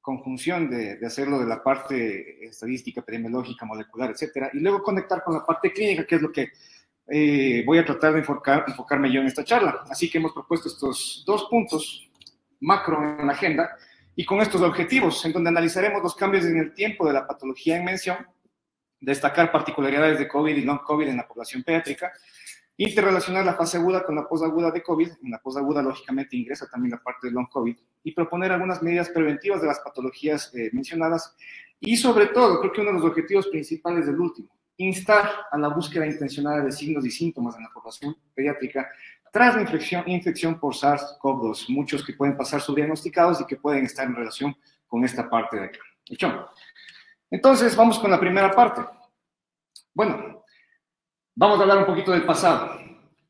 conjunción de hacerlo de la parte estadística, epidemiológica, molecular, etcétera, y luego conectar con la parte clínica, que es lo que voy a tratar de enfocarme yo en esta charla. Así que hemos propuesto estos 2 puntos macro en la agenda, y con estos objetivos, en donde analizaremos los cambios en el tiempo de la patología en mención, destacar particularidades de COVID y long COVID en la población pediátrica, interrelacionar la fase aguda con la posaguda de COVID. En la posaguda, lógicamente, ingresa también la parte de long COVID, y proponer algunas medidas preventivas de las patologías mencionadas, y sobre todo, creo que uno de los objetivos principales del último, instar a la búsqueda intencionada de signos y síntomas en la población pediátrica tras la infección por SARS-CoV-2, muchos que pueden pasar subdiagnosticados y que pueden estar en relación con esta parte de acá. ¿Hecho? Entonces, vamos con la primera parte. Bueno, vamos a hablar un poquito del pasado.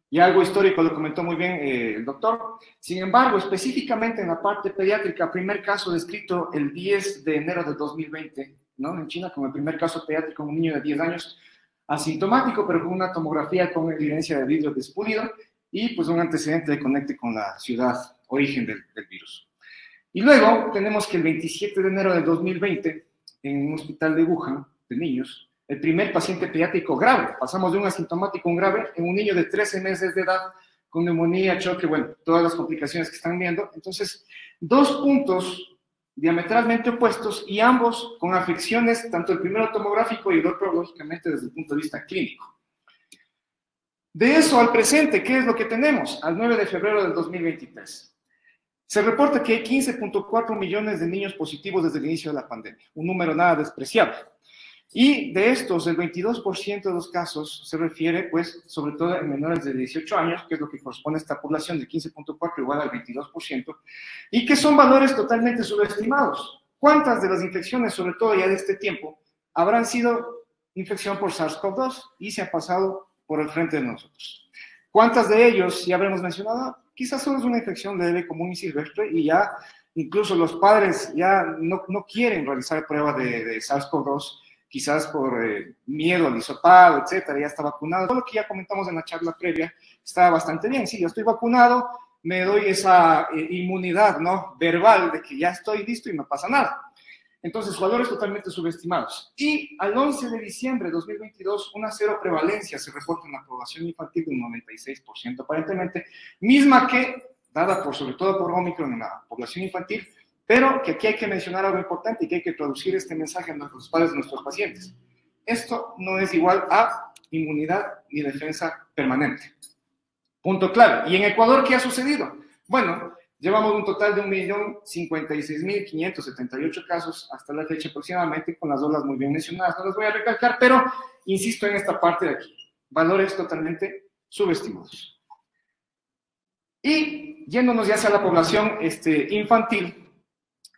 Y algo histórico lo comentó muy bien el doctor. Sin embargo, específicamente en la parte pediátrica, primer caso descrito el 10 de enero de 2020, ¿no? En China, como el primer caso pediátrico, un niño de 10 años, asintomático, pero con una tomografía con evidencia de vidrio despulido, y pues un antecedente de conecte con la ciudad origen del virus. Y luego tenemos que el 27 de enero de 2020, en un hospital de Wuhan, de niños, el primer paciente pediátrico grave. Pasamos de un asintomático a un grave en un niño de 13 meses de edad, con neumonía, choque, bueno, todas las complicaciones que están viendo. Entonces, 2 puntos diametralmente opuestos, y ambos con afecciones, tanto el primero tomográfico y el otro, lógicamente, desde el punto de vista clínico. De eso al presente, ¿qué es lo que tenemos? Al 9 de febrero del 2023. Se reporta que hay 15.4 millones de niños positivos desde el inicio de la pandemia, un número nada despreciable. Y de estos, el 22% de los casos se refiere, pues, sobre todo en menores de 18 años, que es lo que corresponde a esta población de 15.4 igual al 22%, y que son valores totalmente subestimados. ¿Cuántas de las infecciones, sobre todo ya de este tiempo, habrán sido infección por SARS-CoV-2 y se ha pasado por el frente de nosotros? ¿Cuántas de ellos ya habremos mencionado? Quizás solo es una infección leve, común y silvestre, y ya incluso los padres ya no quieren realizar pruebas de SARS-CoV-2, quizás por miedo al hisopado, etcétera, ya está vacunado. Todo lo que ya comentamos en la charla previa está bastante bien. Sí, ya estoy vacunado, me doy esa inmunidad, ¿no?, verbal de que ya estoy listo y no pasa nada. Entonces, valores totalmente subestimados. Y al 11 de diciembre de 2022, una cero prevalencia se reporta en la población infantil de un 96%, aparentemente, misma que, dada sobre todo por Omicron en la población infantil, pero que aquí hay que mencionar algo importante y que hay que traducir este mensaje a nuestros padres, a nuestros pacientes. Esto no es igual a inmunidad ni defensa permanente. Punto clave. ¿Y en Ecuador qué ha sucedido? Bueno, llevamos un total de 1.056.578 casos hasta la fecha aproximadamente, con las olas muy bien mencionadas. No las voy a recalcar, pero insisto en esta parte de aquí. Valores totalmente subestimados. Y yéndonos ya hacia la población infantil,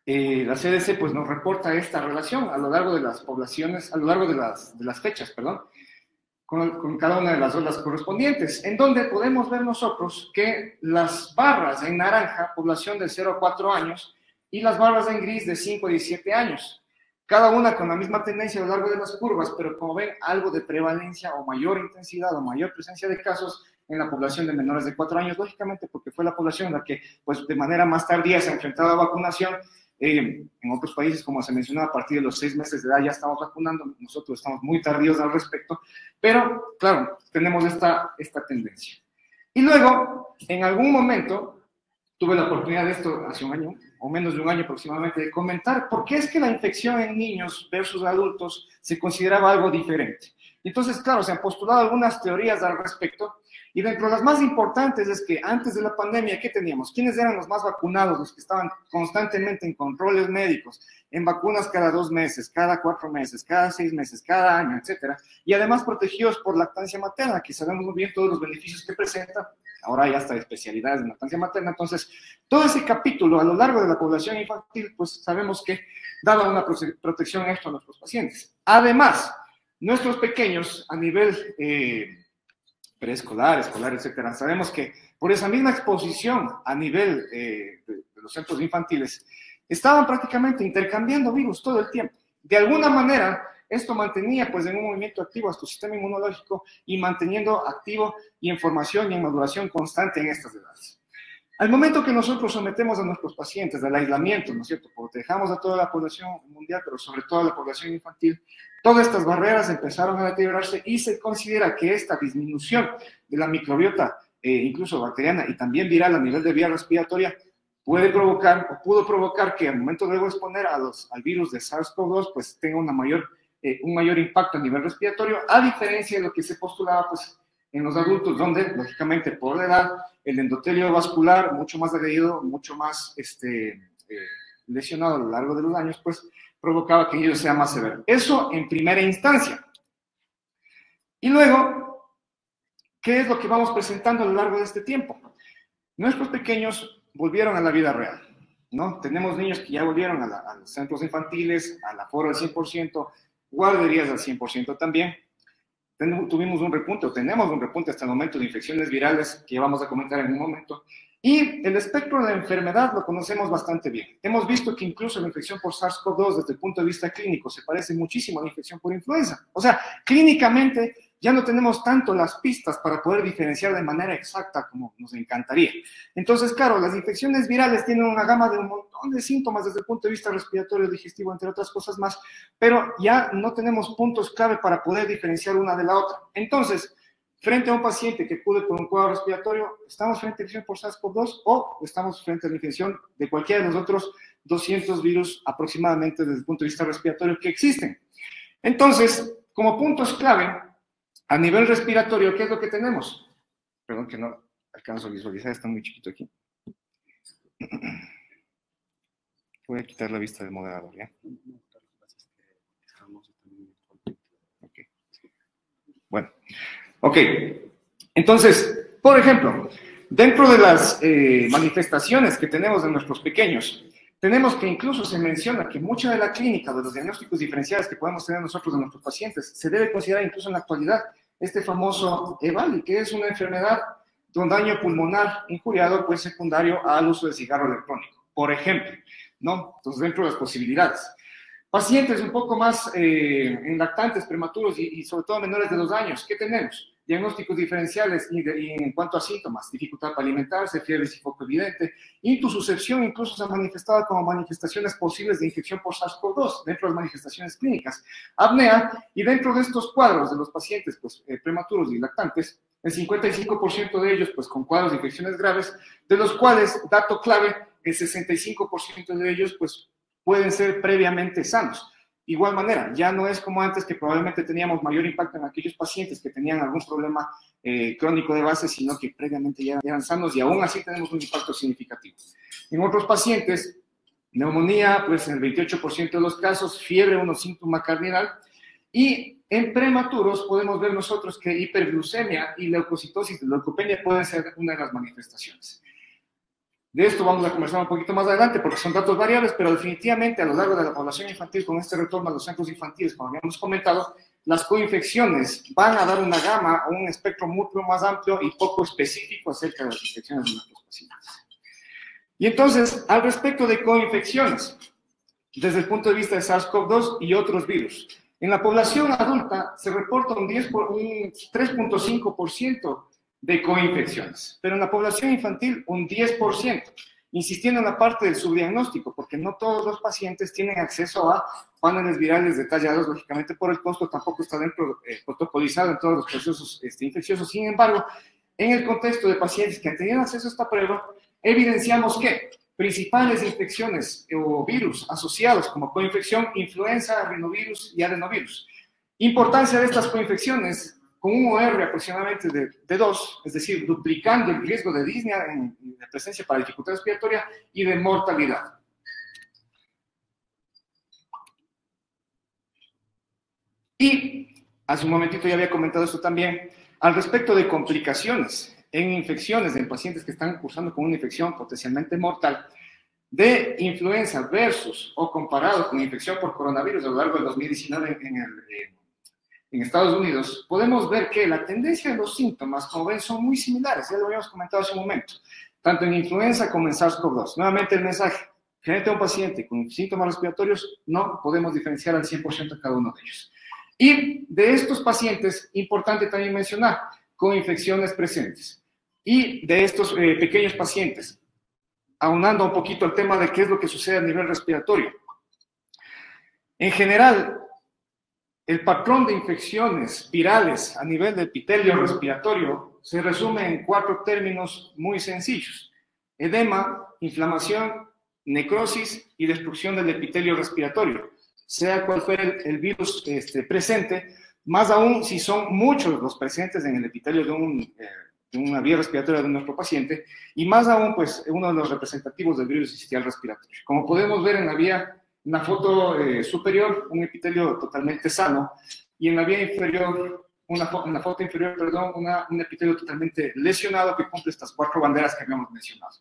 la CDC pues nos reporta esta relación a lo largo de las poblaciones, a lo largo de las fechas, perdón. con cada una de las olas correspondientes, en donde podemos ver nosotros que las barras en naranja, población de 0 a 4 años, y las barras en gris de 5 a 17 años, cada una con la misma tendencia a lo largo de las curvas, pero como ven, algo de prevalencia o mayor intensidad o mayor presencia de casos en la población de menores de 4 años, lógicamente porque fue la población la que, pues, de manera más tardía se ha enfrentado a vacunación. En otros países, como se mencionaba, a partir de los 6 meses de edad ya estamos vacunando, nosotros estamos muy tardíos al respecto, pero claro, tenemos esta tendencia. Y luego, en algún momento, tuve la oportunidad de esto hace un año, o menos de un año aproximadamente, de comentar por qué es que la infección en niños versus adultos se consideraba algo diferente. Entonces, claro, se han postulado algunas teorías al respecto, y dentro de las más importantes es que antes de la pandemia, ¿qué teníamos? ¿Quiénes eran los más vacunados? Los que estaban constantemente en controles médicos, en vacunas cada 2 meses, cada 4 meses, cada 6 meses, cada año, etcétera. Y además protegidos por lactancia materna, que sabemos muy bien todos los beneficios que presenta. Ahora ya hasta especialidades en lactancia materna. Entonces, todo ese capítulo a lo largo de la población infantil, pues sabemos que daba una protección extra a nuestros pacientes. Además, nuestros pequeños a nivel preescolar, escolar, etcétera, sabemos que por esa misma exposición a nivel de los centros infantiles, estaban prácticamente intercambiando virus todo el tiempo. De alguna manera, esto mantenía pues en un movimiento activo a su sistema inmunológico y manteniendo activo y en formación y en maduración constante en estas edades. Al momento que nosotros sometemos a nuestros pacientes al aislamiento, ¿no es cierto? Protejamos a toda la población mundial, pero sobre todo a la población infantil, todas estas barreras empezaron a deteriorarse y se considera que esta disminución de la microbiota, incluso bacteriana y también viral a nivel de vía respiratoria, puede provocar o pudo provocar que al momento de luego exponer al virus de SARS-CoV-2 pues tenga un mayor impacto a nivel respiratorio, a diferencia de lo que se postulaba pues en los adultos, donde lógicamente por la edad el endotelio vascular mucho más agredido, mucho más lesionado a lo largo de los años, pues provocaba que ello sea más severo. Eso en primera instancia. Y luego, ¿qué es lo que vamos presentando a lo largo de este tiempo? Nuestros pequeños volvieron a la vida real, ¿no? Tenemos niños que ya volvieron a los centros infantiles, al aforo al 100%, guarderías al 100% también. Tuvimos un repunte, o tenemos un repunte hasta el momento de infecciones virales que vamos a comentar en un momento. Y el espectro de la enfermedad lo conocemos bastante bien. Hemos visto que incluso la infección por SARS-CoV-2 desde el punto de vista clínico se parece muchísimo a la infección por influenza. O sea, clínicamente ya no tenemos tanto las pistas para poder diferenciar de manera exacta como nos encantaría. Entonces, claro, las infecciones virales tienen una gama de un montón de síntomas desde el punto de vista respiratorio, digestivo, entre otras cosas más, pero ya no tenemos puntos clave para poder diferenciar una de la otra. Entonces, frente a un paciente que acude por un cuadro respiratorio, ¿estamos frente a la infección por SARS-CoV-2 o estamos frente a la infección de cualquiera de los otros 200 virus aproximadamente desde el punto de vista respiratorio que existen? Entonces, como puntos clave, a nivel respiratorio, ¿qué es lo que tenemos? Perdón que no alcanzo a visualizar, está muy chiquito aquí. Voy a quitar la vista del moderador, ¿ya? Ok. Bueno. Ok, entonces, por ejemplo, dentro de las manifestaciones que tenemos de nuestros pequeños, tenemos que incluso se menciona que mucha de la clínica, de los diagnósticos diferenciales que podemos tener nosotros de nuestros pacientes, se debe considerar incluso en la actualidad este famoso EVALI, que es una enfermedad de un daño pulmonar injuriado, pues secundario al uso del cigarro electrónico, por ejemplo, ¿no? Entonces, dentro de las posibilidades. Pacientes un poco más en lactantes, prematuros y sobre todo menores de 2 años, ¿qué tenemos? Diagnósticos diferenciales y en cuanto a síntomas, dificultad para alimentarse, fiebre y foco evidente, intususcepción incluso se ha manifestado como manifestaciones posibles de infección por SARS-CoV-2 dentro de las manifestaciones clínicas, apnea, y dentro de estos cuadros de los pacientes pues, prematuros y lactantes, el 55% de ellos pues con cuadros de infecciones graves, de los cuales, dato clave, el 65% de ellos pues pueden ser previamente sanos. Igual manera, ya no es como antes que probablemente teníamos mayor impacto en aquellos pacientes que tenían algún problema crónico de base, sino que previamente ya eran sanos y aún así tenemos un impacto significativo. En otros pacientes, neumonía, pues en el 28% de los casos, fiebre, un síntoma cardinal, y en prematuros podemos ver nosotros que hiperglucemia y leucocitosis de leucopenia pueden ser una de las manifestaciones. De esto vamos a conversar un poquito más adelante porque son datos variables, pero definitivamente a lo largo de la población infantil, con este retorno a los centros infantiles, como habíamos comentado, las coinfecciones van a dar una gama o un espectro mucho más amplio y poco específico acerca de las infecciones de nuestros pacientes. Y entonces, al respecto de coinfecciones, desde el punto de vista de SARS-CoV-2 y otros virus, en la población adulta se reporta un 3.5% de coinfecciones, pero en la población infantil un 10%, insistiendo en la parte del subdiagnóstico, porque no todos los pacientes tienen acceso a paneles virales detallados, lógicamente por el costo tampoco está dentro protocolizado en todos los procesos infecciosos. Sin embargo, en el contexto de pacientes que han tenido acceso a esta prueba, evidenciamos que principales infecciones o virus asociados como coinfección, influenza, rinovirus y adenovirus. Importancia de estas coinfecciones con un OR aproximadamente de 2, es decir, duplicando el riesgo de disnea de presencia para dificultad respiratoria y de mortalidad. Y hace un momentito ya había comentado esto también, al respecto de complicaciones en infecciones en pacientes que están cursando con una infección potencialmente mortal de influenza versus o comparado con infección por coronavirus a lo largo del 2019 en Estados Unidos, podemos ver que la tendencia de los síntomas, como ven, son muy similares, ya lo habíamos comentado hace un momento, tanto en influenza como en SARS-CoV-2. Nuevamente el mensaje, frente a un paciente con síntomas respiratorios, no podemos diferenciar al 100% a cada uno de ellos. Y de estos pacientes, importante también mencionar, con infecciones presentes. Y de estos pequeños pacientes, aunando un poquito el tema de qué es lo que sucede a nivel respiratorio. En general, el patrón de infecciones virales a nivel de epitelio respiratorio se resume en 4 términos muy sencillos: edema, inflamación, necrosis y destrucción del epitelio respiratorio, sea cual fuera el virus presente, más aún si son muchos los presentes en el epitelio de una vía respiratoria de nuestro paciente, y más aún, pues, uno de los representativos del virus sincicial respiratorio. Como podemos ver en la foto superior, un epitelio totalmente sano, y en la vía inferior, en la foto inferior, perdón, un epitelio totalmente lesionado que cumple estas 4 banderas que habíamos mencionado.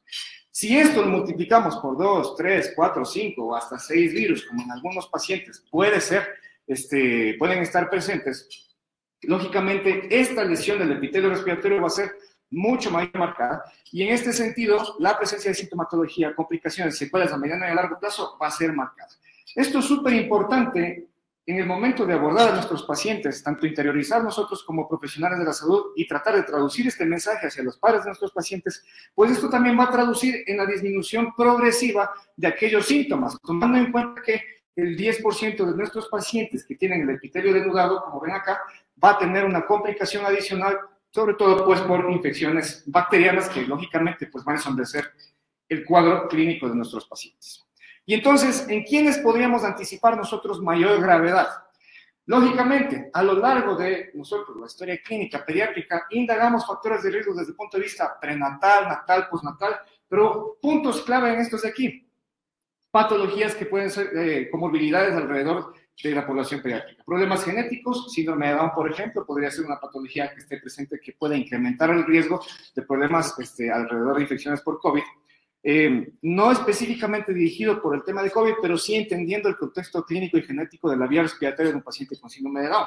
Si esto lo multiplicamos por 2, 3, 4, 5 o hasta 6 virus, como en algunos pacientes pueden estar presentes, lógicamente esta lesión del epitelio respiratorio va a ser mucho más marcada, y en este sentido la presencia de sintomatología, complicaciones, secuelas a mediano y a largo plazo va a ser marcada. Esto es súper importante en el momento de abordar a nuestros pacientes, tanto interiorizar nosotros como profesionales de la salud y tratar de traducir este mensaje hacia los padres de nuestros pacientes, pues esto también va a traducir en la disminución progresiva de aquellos síntomas, tomando en cuenta que el 10% de nuestros pacientes que tienen el epitelio denudado, como ven acá, va a tener una complicación adicional, sobre todo pues por infecciones bacterianas que lógicamente pues van a ensombrecer el cuadro clínico de nuestros pacientes. Y entonces, ¿en quiénes podríamos anticipar nosotros mayor gravedad? Lógicamente, a lo largo de nosotros, la historia clínica pediátrica, indagamos factores de riesgo desde el punto de vista prenatal, natal, postnatal, pero puntos clave en estos de aquí. Patologías que pueden ser comorbilidades alrededor de la población pediátrica. Problemas genéticos, síndrome de Down, por ejemplo, podría ser una patología que esté presente que pueda incrementar el riesgo de problemas alrededor de infecciones por COVID. No específicamente dirigido por el tema de COVID, pero sí entendiendo el contexto clínico y genético de la vía respiratoria de un paciente con síndrome de Down.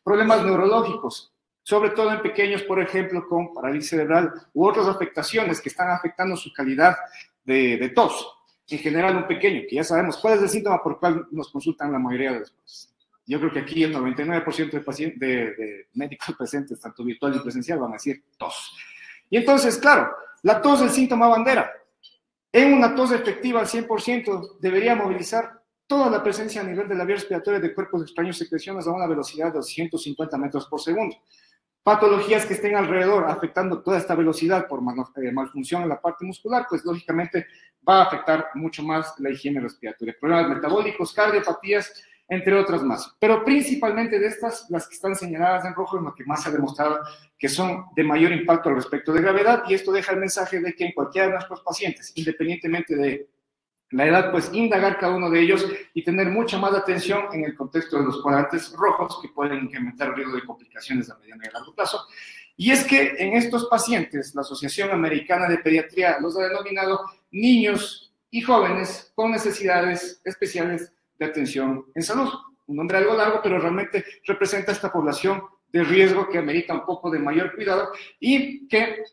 Problemas neurológicos, sobre todo en pequeños, por ejemplo, con parálisis cerebral u otras afectaciones que están afectando su calidad de tos. En general, un pequeño, que ya sabemos cuál es el síntoma por el cual nos consultan la mayoría de las veces. Yo creo que aquí el 99% de médicos presentes, tanto virtual y presencial, van a decir tos. Y entonces, claro, la tos es el síntoma bandera. En una tos efectiva al 100% debería movilizar toda la presencia a nivel de la vía respiratoria de cuerpos extraños secreciones a una velocidad de 250 metros por segundo. Patologías que estén alrededor afectando toda esta velocidad por malfunción en la parte muscular, pues lógicamente va a afectar mucho más la higiene respiratoria. Problemas metabólicos, cardiopatías, entre otras más. Pero principalmente de estas, las que están señaladas en rojo, es lo que más se ha demostrado que son de mayor impacto al respecto de gravedad, y esto deja el mensaje de que en cualquiera de nuestros pacientes, independientemente de la edad, pues indagar cada uno de ellos y tener mucha más atención en el contexto de los cuadrantes rojos que pueden incrementar el riesgo de complicaciones a mediano y a largo plazo. Y es que en estos pacientes, la Asociación Americana de Pediatría los ha denominado niños y jóvenes con necesidades especiales de atención en salud. un nombre algo largo, pero realmente representa esta población de riesgo que amerita un poco de mayor cuidado y que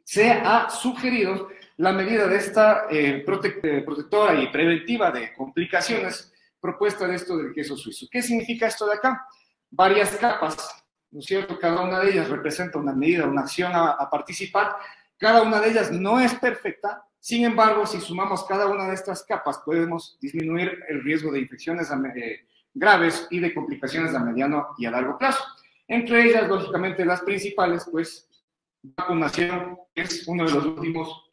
se ha sugerido la medida de esta protectora y preventiva de complicaciones propuesta de esto del queso suizo. ¿Qué significa esto de acá? Varias capas, ¿no es cierto? Cada una de ellas representa una medida, una acción a participar. Cada una de ellas no es perfecta. Sin embargo, si sumamos cada una de estas capas, podemos disminuir el riesgo de infecciones graves y de complicaciones a mediano y a largo plazo. Entre ellas, lógicamente, las principales, pues, vacunación es uno de los últimos,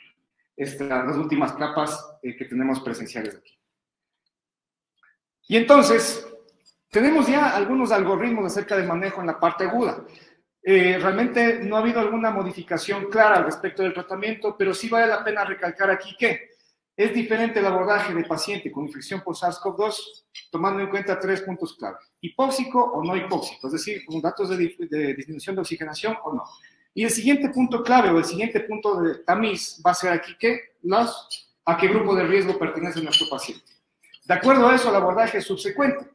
las últimas capas que tenemos presenciales aquí. Y entonces, tenemos ya algunos algoritmos acerca del manejo en la parte aguda. Realmente no ha habido alguna modificación clara al respecto del tratamiento, pero sí vale la pena recalcar aquí que es diferente el abordaje de paciente con infección por SARS-CoV-2, tomando en cuenta 3 puntos clave: hipóxico o no hipóxico, es decir, con datos de disminución de oxigenación o no. Y el siguiente punto clave o el siguiente punto de tamiz va a ser aquí a qué grupo de riesgo pertenece nuestro paciente. De acuerdo a eso, el abordaje subsecuente.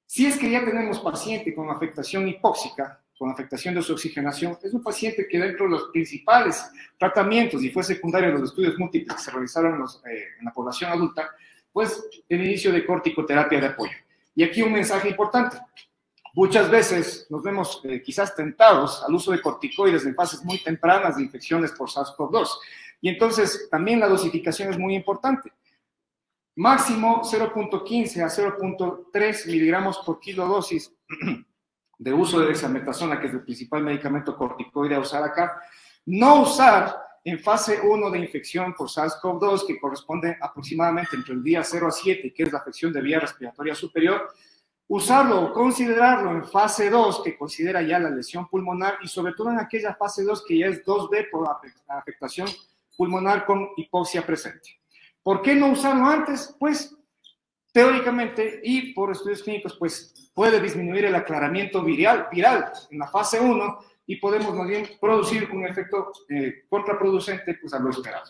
Si es que ya tenemos paciente con afectación hipóxica, con afectación de su oxigenación, es un paciente que dentro de los principales tratamientos, y fue secundario de los estudios múltiples que se realizaron en la población adulta, pues el inicio de corticoterapia de apoyo. Y aquí un mensaje importante. Muchas veces nos vemos quizás tentados al uso de corticoides en fases muy tempranas de infecciones por SARS-CoV-2. Y entonces también la dosificación es muy importante. Máximo 0.15 a 0.3 miligramos por kilo dosis de uso de dexametasona, que es el principal medicamento corticoide a usar acá. No usar en fase 1 de infección por SARS-CoV-2, que corresponde aproximadamente entre el día 0 a 7, que es la afección de vía respiratoria superior. Usarlo o considerarlo en fase 2, que considera ya la lesión pulmonar, y sobre todo en aquella fase 2 que ya es 2B por afectación pulmonar con hipoxia presente. ¿Por qué no usarlo antes? Pues teóricamente y por estudios clínicos, pues puede disminuir el aclaramiento viral en la fase 1 y podemos más bien producir un efecto contraproducente pues a lo esperado.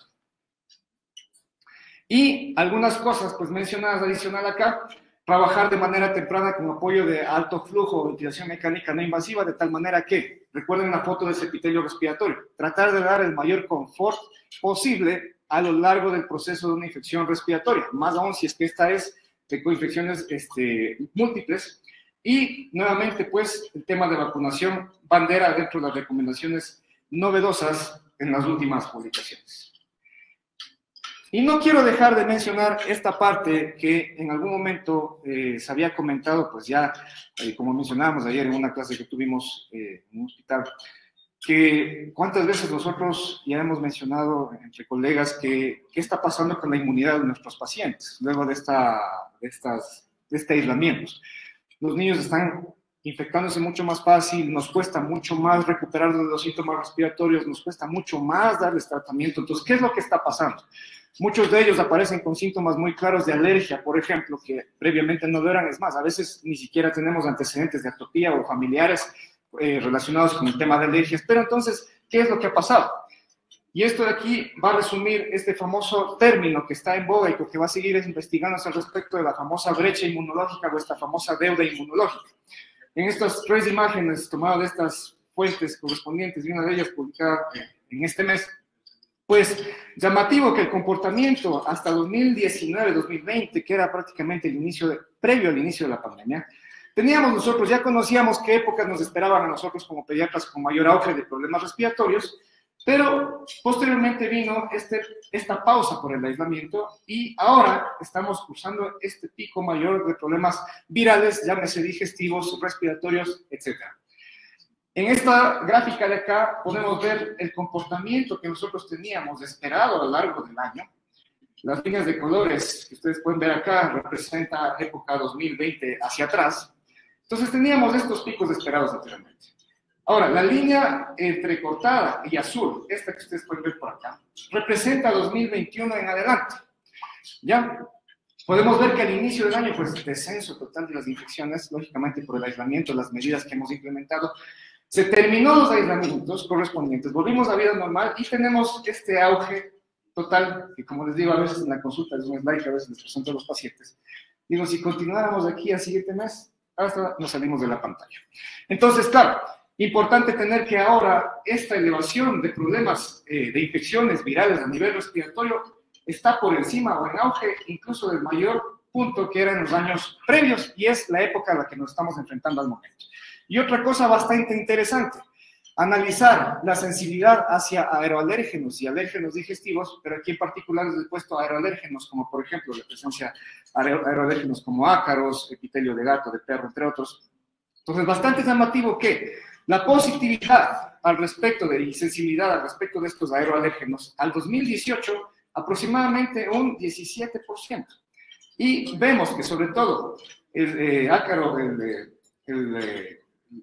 Y algunas cosas pues mencionadas adicional acá: trabajar de manera temprana con apoyo de alto flujo o ventilación mecánica no invasiva, de tal manera que, recuerden la foto de ese epitelio respiratorio, tratar de dar el mayor confort posible a lo largo del proceso de una infección respiratoria, más aún si es que esta es de coinfecciones múltiples. Y nuevamente, pues, el tema de vacunación, bandera dentro de las recomendaciones novedosas en las últimas publicaciones. Y no quiero dejar de mencionar esta parte que en algún momento se había comentado, pues ya, como mencionábamos ayer en una clase que tuvimos en un hospital, que cuántas veces nosotros ya hemos mencionado entre colegas que qué está pasando con la inmunidad de nuestros pacientes luego de este aislamiento. Los niños están infectándose mucho más fácil, nos cuesta mucho más recuperar de los síntomas respiratorios, nos cuesta mucho más darles tratamiento. Entonces, ¿qué es lo que está pasando? Muchos de ellos aparecen con síntomas muy claros de alergia, por ejemplo, que previamente no lo eran. Es más, a veces ni siquiera tenemos antecedentes de atopía o familiares relacionados con el tema de alergias. Pero entonces, ¿qué es lo que ha pasado? Y esto de aquí va a resumir este famoso término que está en boga y que va a seguir investigándose al respecto de la famosa brecha inmunológica o esta famosa deuda inmunológica. En estas 3 imágenes tomadas de estas fuentes correspondientes y una de ellas publicada en este mes, pues llamativo que el comportamiento hasta 2019-2020, que era prácticamente previo al inicio de la pandemia, nosotros ya conocíamos qué épocas nos esperaban a nosotros como pediatras con mayor auge de problemas respiratorios, pero posteriormente vino esta pausa por el aislamiento y ahora estamos cursando este pico mayor de problemas virales, llámese digestivos, respiratorios, etc. En esta gráfica de acá podemos ver el comportamiento que nosotros teníamos esperado a lo largo del año. Las líneas de colores que ustedes pueden ver acá representan época 2020 hacia atrás. Entonces teníamos estos picos esperados anteriormente. Ahora, la línea entrecortada y azul, esta que ustedes pueden ver por acá, representa 2021 en adelante. ¿Ya? Podemos ver que al inicio del año, pues, descenso total de las infecciones, lógicamente por el aislamiento, las medidas que hemos implementado. Se terminó los aislamientos correspondientes, volvimos a vida normal y tenemos este auge total, que como les digo, a veces en la consulta es un slide que a veces les presento a los pacientes. Digo, si continuáramos de aquí al siguiente mes, hasta nos salimos de la pantalla. Entonces, claro, importante tener que ahora esta elevación de problemas de infecciones virales a nivel respiratorio está por encima o en auge incluso del mayor punto que era en los años previos, y es la época a la que nos estamos enfrentando al momento. Y otra cosa bastante interesante, analizar la sensibilidad hacia aeroalérgenos y alérgenos digestivos, pero aquí en particular les he puesto aeroalérgenos, como por ejemplo la presencia de aeroalérgenos como ácaros, epitelio de gato, de perro, entre otros. Entonces, bastante llamativo que la positividad al respecto de, y sensibilidad al respecto de estos aeroalérgenos, al 2018, aproximadamente un 17%. Y vemos que sobre todo el ácaro,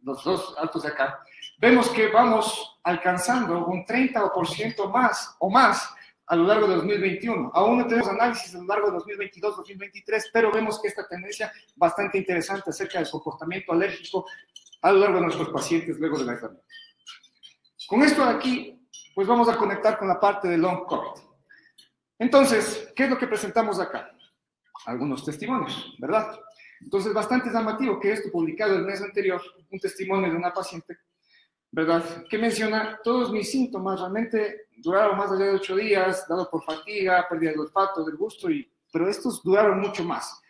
los dos altos de acá, vemos que vamos alcanzando un 30% más o más a lo largo de 2021. Aún no tenemos análisis a lo largo de 2022, 2023, pero vemos que esta tendencia bastante interesante acerca del comportamiento alérgico a lo largo de nuestros pacientes luego del aislamiento. Con esto de aquí, pues vamos a conectar con la parte de long COVID. Entonces, ¿qué es lo que presentamos acá? Algunos testimonios, ¿verdad? Entonces, bastante llamativo que esto publicado el mes anterior, un testimonio de una paciente, ¿verdad? Que menciona, todos mis síntomas realmente duraron más allá de 8 días, dado por fatiga, pérdida del olfato, del gusto, pero estos duraron mucho más.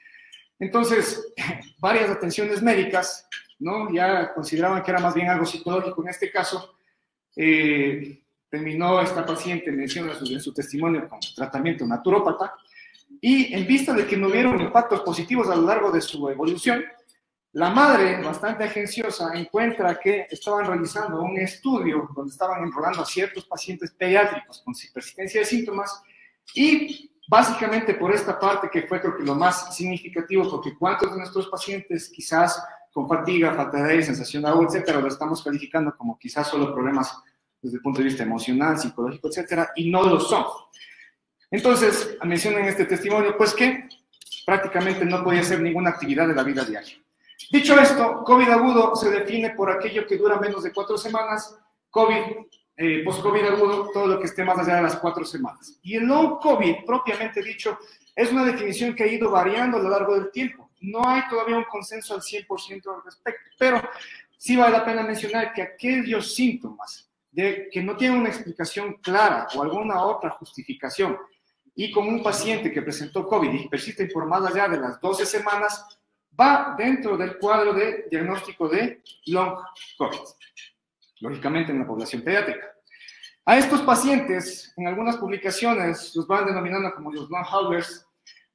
Entonces, varias atenciones médicas, ¿no? Ya consideraban que era más bien algo psicológico en este caso. Terminó esta paciente, menciona en su testimonio, con tratamiento naturópata, y en vista de que no hubieron impactos positivos a lo largo de su evolución, la madre, bastante agenciosa, encuentra que estaban realizando un estudio donde estaban enrolando a ciertos pacientes pediátricos con persistencia de síntomas, y básicamente por esta parte que fue creo que lo más significativo, porque cuántos de nuestros pacientes quizás con fatiga, falta de aire, sensación de agua, etcétera, lo estamos calificando como quizás solo problemas desde el punto de vista emocional, psicológico, etcétera, y no lo son. Entonces, mencionan en este testimonio, pues que prácticamente no podía hacer ninguna actividad de la vida diaria. Dicho esto, COVID agudo se define por aquello que dura menos de 4 semanas, post-COVID agudo, todo lo que esté más allá de las 4 semanas. Y el long COVID, propiamente dicho, es una definición que ha ido variando a lo largo del tiempo. No hay todavía un consenso al 100% al respecto, pero sí vale la pena mencionar que aquellos síntomas que no tienen una explicación clara o alguna otra justificación, y con un paciente que presentó COVID y persiste por más allá de las 12 semanas, va dentro del cuadro de diagnóstico de long COVID, lógicamente en la población pediátrica. A estos pacientes, en algunas publicaciones, los van denominando como los long haulers,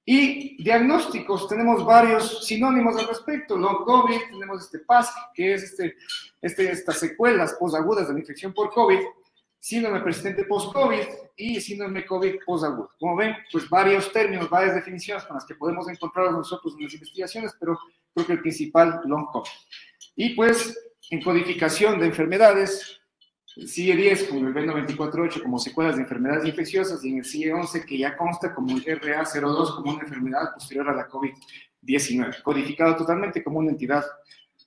y diagnósticos, tenemos varios sinónimos al respecto. Long COVID, tenemos PASC, que es estas secuelas posagudas de la infección por COVID, síndrome persistente post-COVID y síndrome COVID posagudo. Como ven, pues varios términos, varias definiciones con las que podemos encontrar nosotros en las investigaciones, pero creo que el principal, long COVID. Y pues, en codificación de enfermedades, el CIE-10 con el B948 como secuelas de enfermedades infecciosas, y en el CIE-11 que ya consta como el RA02 como una enfermedad posterior a la COVID-19, codificado totalmente como una entidad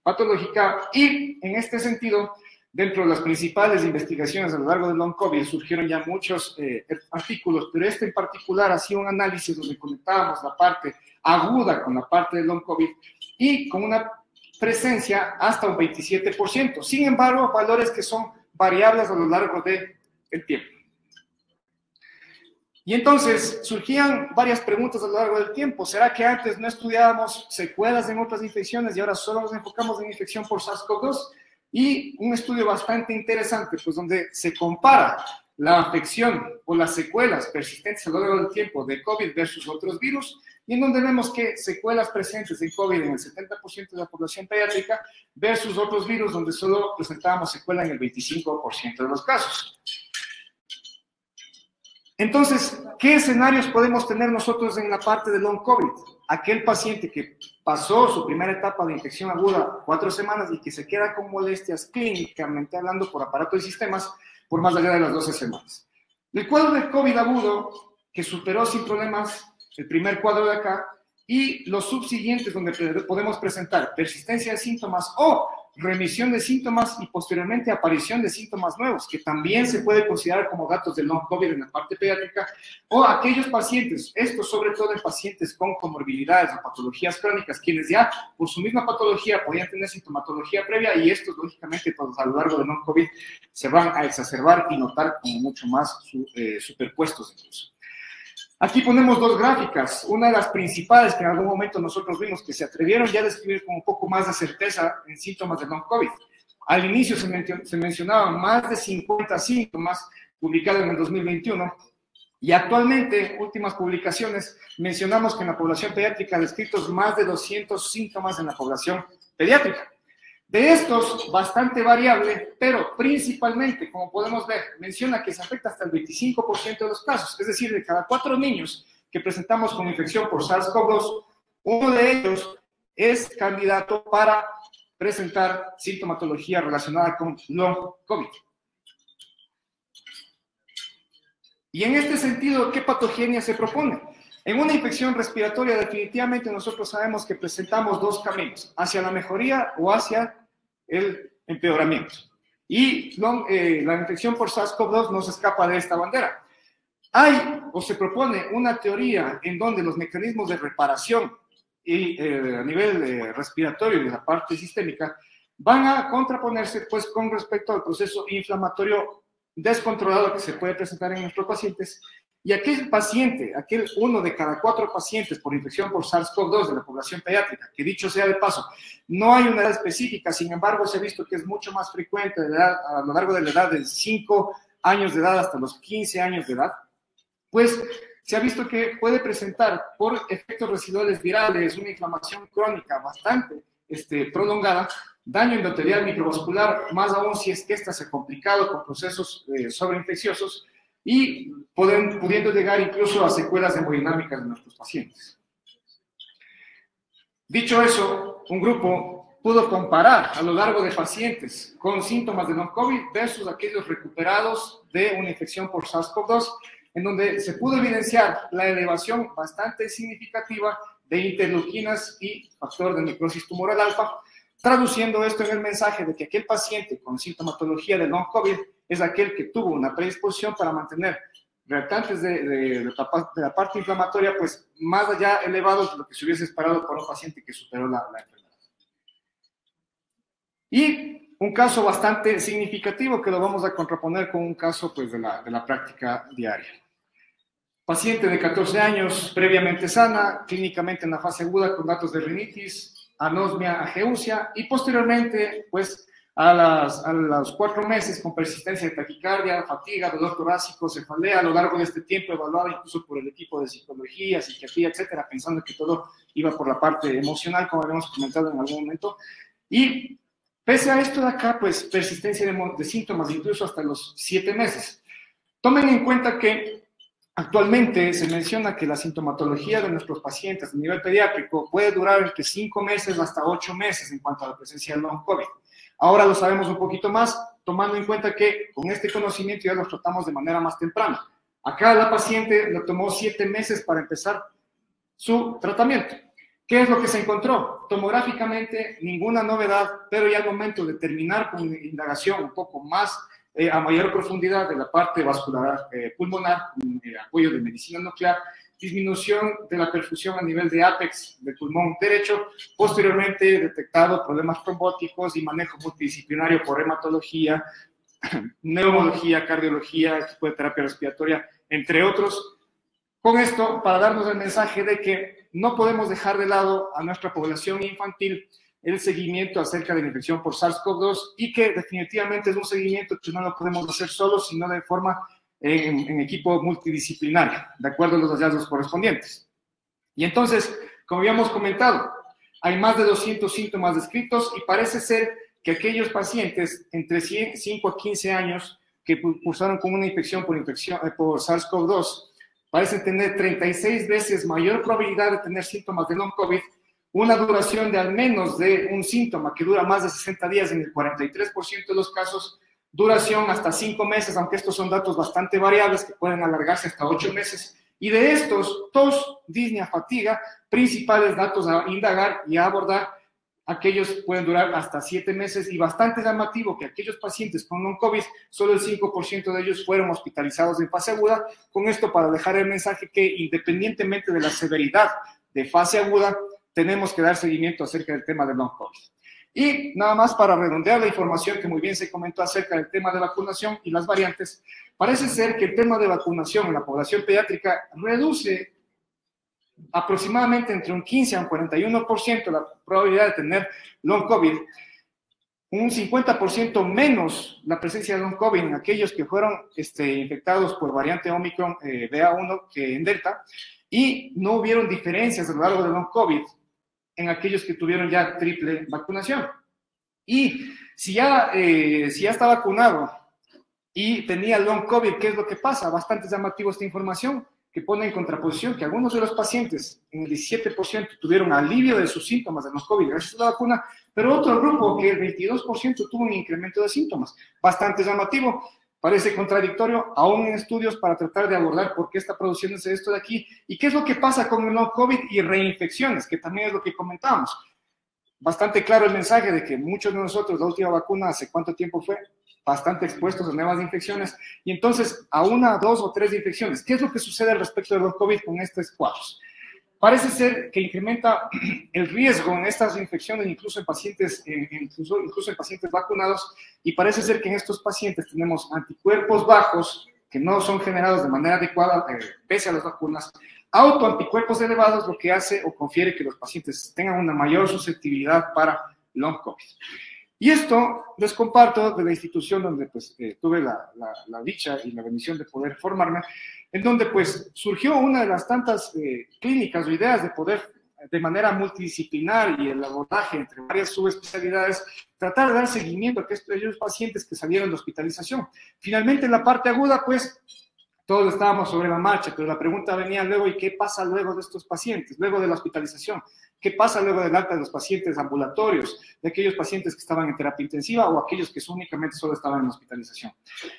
patológica. Y en este sentido, dentro de las principales investigaciones a lo largo del long COVID surgieron ya muchos artículos, pero este en particular hacía un análisis donde conectábamos la parte aguda con la parte del long COVID y con una presencia hasta un 27%. Sin embargo, valores que son variables a lo largo del tiempo. Y entonces surgían varias preguntas a lo largo del tiempo. ¿Será que antes no estudiábamos secuelas en otras infecciones y ahora solo nos enfocamos en infección por SARS-CoV-2? Y un estudio bastante interesante, pues donde se compara la afección o las secuelas persistentes a lo largo del tiempo de COVID versus otros virus, y en donde vemos que secuelas presentes en COVID en el 70% de la población pediátrica versus otros virus donde solo presentábamos secuela en el 25% de los casos. Entonces, ¿qué escenarios podemos tener nosotros en la parte de long COVID? Aquel paciente que pasó su primera etapa de infección aguda 4 semanas y que se queda con molestias clínicamente hablando por aparato y sistemas por más allá de las 12 semanas. El cuadro del COVID agudo, que superó sin problemas el primer cuadro de acá, y los subsiguientes donde podemos presentar persistencia de síntomas o remisión de síntomas y posteriormente aparición de síntomas nuevos, que también se puede considerar como datos del long COVID en la parte pediátrica, o aquellos pacientes, esto sobre todo en pacientes con comorbilidades o patologías crónicas, quienes ya por su misma patología podían tener sintomatología previa y estos lógicamente pues, a lo largo del long COVID se van a exacerbar y notar como mucho más superpuestos incluso. Aquí ponemos dos gráficas, una de las principales que en algún momento nosotros vimos que se atrevieron ya a describir con un poco más de certeza en síntomas de long COVID. Al inicio se mencionaban más de 50 síntomas publicados en el 2021 y actualmente, últimas publicaciones, mencionamos que en la población pediátrica descritos más de 200 síntomas en la población pediátrica. De estos, bastante variable, pero principalmente, como podemos ver, menciona que se afecta hasta el 25% de los casos, es decir, de cada 4 niños que presentamos con infección por SARS-CoV-2, uno de ellos es candidato para presentar sintomatología relacionada con long COVID. Y en este sentido, ¿qué patogenia se propone? En una infección respiratoria, definitivamente nosotros sabemos que presentamos dos caminos, hacia la mejoría o hacia el empeoramiento. Y la infección por SARS-CoV-2 no se escapa de esta bandera. Hay o se propone una teoría en donde los mecanismos de reparación y a nivel respiratorio y de la parte sistémica van a contraponerse pues con respecto al proceso inflamatorio descontrolado que se puede presentar en nuestros pacientes. Y aquel paciente, aquel 1 de cada 4 pacientes por infección por SARS-CoV-2 de la población pediátrica, que dicho sea de paso, no hay una edad específica, sin embargo se ha visto que es mucho más frecuente a lo largo de la edad de 5 años de edad hasta los 15 años de edad, pues se ha visto que puede presentar por efectos residuales virales una inflamación crónica bastante prolongada, daño endotelial microvascular, más aún si es que ésta se ha complicado con procesos sobreinfecciosos, y pudiendo llegar incluso a secuelas hemodinámicas de nuestros pacientes. Dicho eso, un grupo pudo comparar a lo largo de pacientes con síntomas de long COVID versus aquellos recuperados de una infección por SARS-CoV-2, en donde se pudo evidenciar la elevación bastante significativa de interleuquinas y factor de necrosis tumoral alfa, traduciendo esto en el mensaje de que aquel paciente con sintomatología de long COVID es aquel que tuvo una predisposición para mantener reactantes de la parte inflamatoria pues más allá elevados de lo que se hubiese esperado por un paciente que superó la enfermedad. Y un caso bastante significativo que lo vamos a contraponer con un caso pues de la práctica diaria. Paciente de 14 años, previamente sana, clínicamente en la fase aguda con datos de rinitis, anosmia, ageusia y posteriormente pues a los 4 meses con persistencia de taquicardia, fatiga, dolor torácico, cefalea, a lo largo de este tiempo evaluada incluso por el equipo de psicología, psiquiatría, etcétera, pensando que todo iba por la parte emocional, como habíamos comentado en algún momento. Y pese a esto de acá, pues persistencia de síntomas incluso hasta los 7 meses. Tomen en cuenta que actualmente se menciona que la sintomatología de nuestros pacientes a nivel pediátrico puede durar entre 5 meses hasta 8 meses en cuanto a la presencia del long COVID. Ahora lo sabemos un poquito más, tomando en cuenta que con este conocimiento ya los tratamos de manera más temprana. Acá la paciente le tomó 7 meses para empezar su tratamiento. ¿Qué es lo que se encontró? Tomográficamente ninguna novedad, pero ya al momento de terminar con una indagación un poco más a mayor profundidad de la parte vascular pulmonar, apoyo de medicina nuclear, disminución de la perfusión a nivel de ápex del pulmón derecho, posteriormente detectado problemas trombóticos y manejo multidisciplinario por hematología, neumología, cardiología, equipo de terapia respiratoria, entre otros. Con esto, para darnos el mensaje de que no podemos dejar de lado a nuestra población infantil el seguimiento acerca de la infección por SARS-CoV-2 y que definitivamente es un seguimiento que no lo podemos hacer solos, sino de forma en equipo multidisciplinario, de acuerdo a los hallazgos correspondientes. Y entonces, como habíamos comentado, hay más de 200 síntomas descritos y parece ser que aquellos pacientes entre 5 a 15 años que cursaron con una infección por SARS-CoV-2 parecen tener 36 veces mayor probabilidad de tener síntomas de long COVID, una duración de al menos de un síntoma que dura más de 60 días en el 43% de los casos, duración hasta 5 meses, aunque estos son datos bastante variables que pueden alargarse hasta 8 meses, y de estos, tos, disnea, fatiga, principales datos a indagar y a abordar aquellos pueden durar hasta 7 meses y bastante llamativo que aquellos pacientes con long COVID, solo el 5% de ellos fueron hospitalizados en fase aguda. Con esto para dejar el mensaje que independientemente de la severidad de fase aguda, tenemos que dar seguimiento acerca del tema del long COVID. Y nada más para redondear la información que muy bien se comentó acerca del tema de vacunación y las variantes, parece ser que el tema de vacunación en la población pediátrica reduce aproximadamente entre un 15 a un 41% la probabilidad de tener long COVID, un 50% menos la presencia de long COVID en aquellos que fueron infectados por variante Omicron BA1 que en Delta, y no hubieron diferencias a lo largo del long COVID en aquellos que tuvieron ya triple vacunación. Y si ya está vacunado y tenía long COVID, ¿qué es lo que pasa? Bastante llamativo esta información que pone en contraposición que algunos de los pacientes, en el 17%, tuvieron alivio de sus síntomas de long COVID gracias a la vacuna, pero otro grupo, que el 22%, tuvo un incremento de síntomas. Bastante llamativo. Parece contradictorio, aún en estudios, para tratar de abordar por qué está produciéndose esto de aquí y qué es lo que pasa con el long COVID y reinfecciones, que también es lo que comentábamos. Bastante claro el mensaje de que muchos de nosotros, la última vacuna, ¿hace cuánto tiempo fue? Bastante expuestos a nuevas infecciones, y entonces a 1, 2 o 3 infecciones. ¿Qué es lo que sucede al respecto del long COVID con estos cuadros? Parece ser que incrementa el riesgo en estas infecciones, incluso en pacientes vacunados, y parece ser que en estos pacientes tenemos anticuerpos bajos que no son generados de manera adecuada pese a las vacunas, autoanticuerpos elevados, lo que hace o confiere que los pacientes tengan una mayor susceptibilidad para long COVID. Y esto les comparto de la institución donde pues, tuve la dicha y la bendición de poder formarme, en donde pues surgió una de las tantas clínicas o ideas de poder de manera multidisciplinar y el abordaje entre varias subespecialidades, tratar de dar seguimiento a aquellos pacientes que salieron de hospitalización. Finalmente en la parte aguda pues todos estábamos sobre la marcha, pero la pregunta venía luego, ¿y qué pasa luego de estos pacientes, luego de la hospitalización? ¿Qué pasa luego del alta de los pacientes ambulatorios, de aquellos pacientes que estaban en terapia intensiva o aquellos que únicamente solo estaban en hospitalización?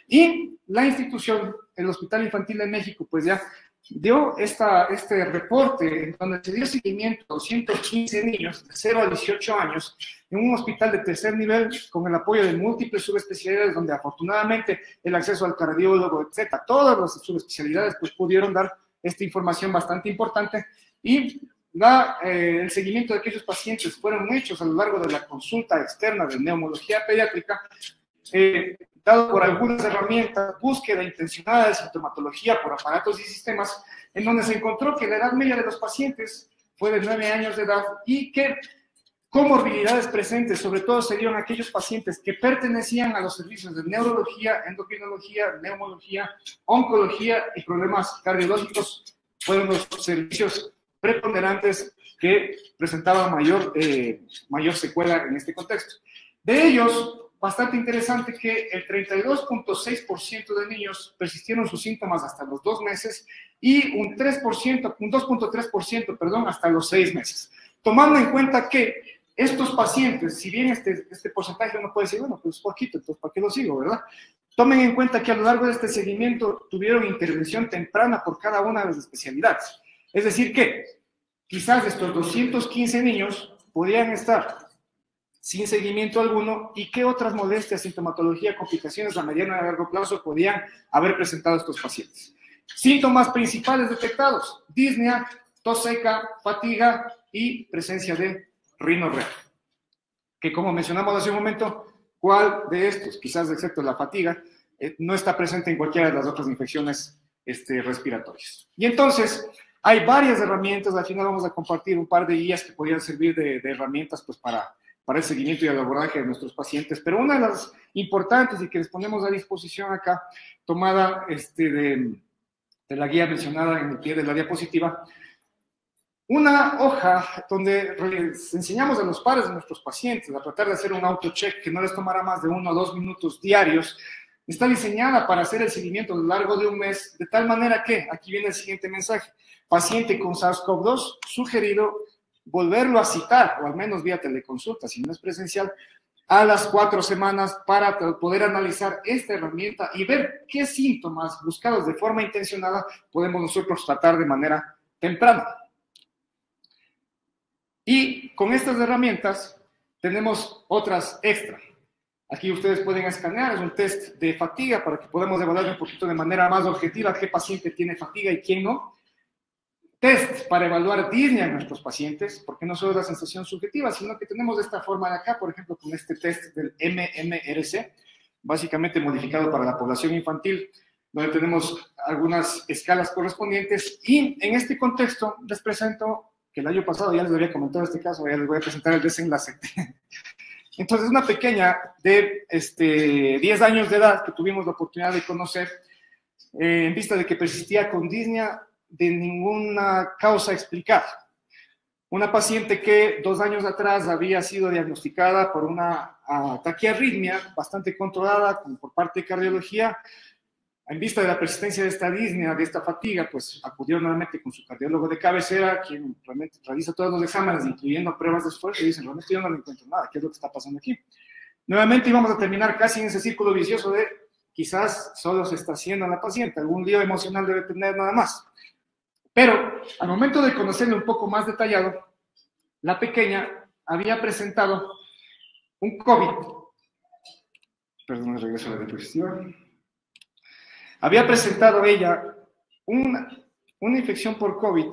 Y la institución, el Hospital Infantil de México, pues ya dio este reporte en donde se dio seguimiento a 215 niños de 0 a 18 años en un hospital de tercer nivel con el apoyo de múltiples subespecialidades donde afortunadamente el acceso al cardiólogo, etcétera, todas las subespecialidades pues pudieron dar esta información bastante importante y el seguimiento de aquellos pacientes fueron hechos a lo largo de la consulta externa de neumología pediátrica, dado por algunas herramientas, búsqueda intencionada de sintomatología por aparatos y sistemas, en donde se encontró que la edad media de los pacientes fue de 9 años de edad y que comorbilidades presentes, sobre todo se dieron aquellos pacientes que pertenecían a los servicios de neurología, endocrinología, neumología, oncología y problemas cardiológicos, fueron los servicios preponderantes que presentaban mayor secuela en este contexto. De ellos, bastante interesante que el 32.6% de niños persistieron sus síntomas hasta los 2 meses y un 2.3%, perdón, hasta los 6 meses. Tomando en cuenta que estos pacientes, si bien este porcentaje uno puede decir, bueno, pues poquito, entonces ¿para qué lo sigo, verdad? Tomen en cuenta que a lo largo de este seguimiento tuvieron intervención temprana por cada una de las especialidades. Es decir que quizás estos 215 niños podían estar sin seguimiento alguno y qué otras molestias, sintomatología, complicaciones a mediano y a largo plazo podían haber presentado estos pacientes. Síntomas principales detectados: disnea, tos seca, fatiga y presencia de rinorrea. Que como mencionamos hace un momento, ¿cuál de estos, quizás excepto la fatiga, no está presente en cualquiera de las otras infecciones respiratorias? Y entonces hay varias herramientas, al final vamos a compartir un par de guías que podrían servir de herramientas pues, para el seguimiento y el abordaje de nuestros pacientes, pero una de las importantes y que les ponemos a disposición acá, tomada de la guía mencionada en el pie de la diapositiva, una hoja donde les enseñamos a los padres de nuestros pacientes a tratar de hacer un auto-check que no les tomará más de 1 o 2 minutos diarios. Está diseñada para hacer el seguimiento a lo largo de un mes, de tal manera que, aquí viene el siguiente mensaje, paciente con SARS-CoV-2, sugerido volverlo a citar, o al menos vía teleconsulta, si no es presencial, a las 4 semanas para poder analizar esta herramienta y ver qué síntomas buscados de forma intencionada podemos nosotros tratar de manera temprana. Y con estas herramientas tenemos otras extra. Aquí ustedes pueden escanear, es un test de fatiga para que podamos evaluar un poquito de manera más objetiva qué paciente tiene fatiga y quién no. Test para evaluar disnea en nuestros pacientes, porque no solo es la sensación subjetiva, sino que tenemos de esta forma de acá, por ejemplo, con este test del MMRC, básicamente modificado para la población infantil, donde tenemos algunas escalas correspondientes. Y en este contexto les presento, que el año pasado ya les había comentado este caso, ya les voy a presentar el desenlace. Entonces, una pequeña de 10 años de edad que tuvimos la oportunidad de conocer, en vista de que persistía con disnea de ninguna causa explicada. Una paciente que 2 años atrás había sido diagnosticada por una taquiarritmia bastante controlada por parte de cardiología. En vista de la persistencia de esta disnea, de esta fatiga, pues acudió nuevamente con su cardiólogo de cabecera, quien realmente realiza todos los exámenes, incluyendo pruebas de esfuerzo, y dicen, realmente yo no le encuentro nada, ¿qué es lo que está pasando aquí? Nuevamente íbamos a terminar casi en ese círculo vicioso de quizás solo se está haciendo a la paciente, algún lío emocional debe tener nada más. Pero al momento de conocerle un poco más detallado, la pequeña había presentado un COVID. Perdón, regreso a la diapositiva. Había presentado ella una infección por COVID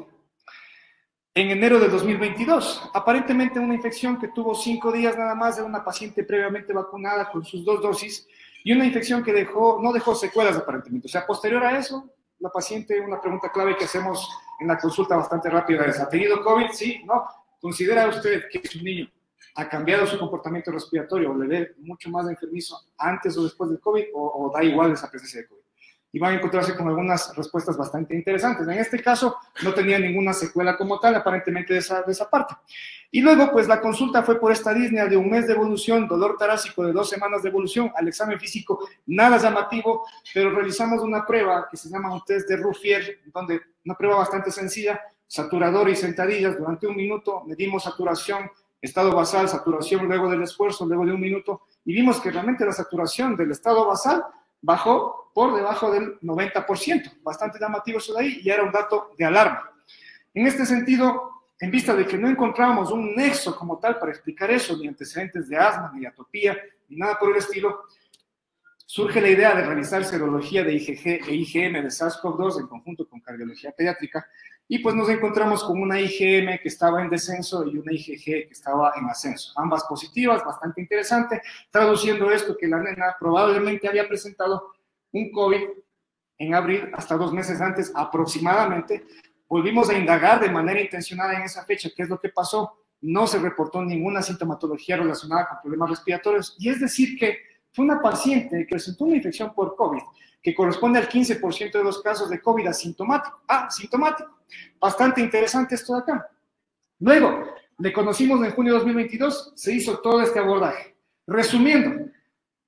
en enero de 2022. Aparentemente una infección que tuvo 5 días nada más de una paciente previamente vacunada con sus 2 dosis y una infección que no dejó secuelas aparentemente. O sea, posterior a eso, la paciente, una pregunta clave que hacemos en la consulta bastante rápida es, ¿ha tenido COVID? Sí, no. ¿Considera usted que su niño ha cambiado su comportamiento respiratorio o le ve mucho más enfermizo antes o después del COVID o da igual esa presencia de COVID? Y van a encontrarse con algunas respuestas bastante interesantes. En este caso, no tenía ninguna secuela como tal, aparentemente de esa parte. Y luego, pues, la consulta fue por esta disnea de 1 mes de evolución, dolor torácico de 2 semanas de evolución, al examen físico nada llamativo, pero realizamos una prueba que se llama un test de Ruffier, donde una prueba bastante sencilla, saturador y sentadillas durante 1 minuto, medimos saturación, estado basal, saturación luego del esfuerzo, luego de 1 minuto, y vimos que realmente la saturación del estado basal bajó por debajo del 90%, bastante llamativo eso de ahí, y era un dato de alarma. En este sentido, en vista de que no encontrábamos un nexo como tal para explicar eso, ni antecedentes de asma, ni atopía, ni nada por el estilo, surge la idea de realizar serología de IgG e IgM de SARS-CoV-2 en conjunto con cardiología pediátrica, y pues nos encontramos con una IgM que estaba en descenso y una IgG que estaba en ascenso. Ambas positivas, bastante interesante, traduciendo esto que la nena probablemente había presentado un COVID en abril, hasta 2 meses antes aproximadamente. Volvimos a indagar de manera intencionada en esa fecha qué es lo que pasó. No se reportó ninguna sintomatología relacionada con problemas respiratorios, y es decir que fue una paciente que presentó una infección por COVID, que corresponde al 15% de los casos de COVID asintomático. Bastante interesante esto de acá. Luego, le conocimos en junio de 2022, se hizo todo este abordaje. Resumiendo,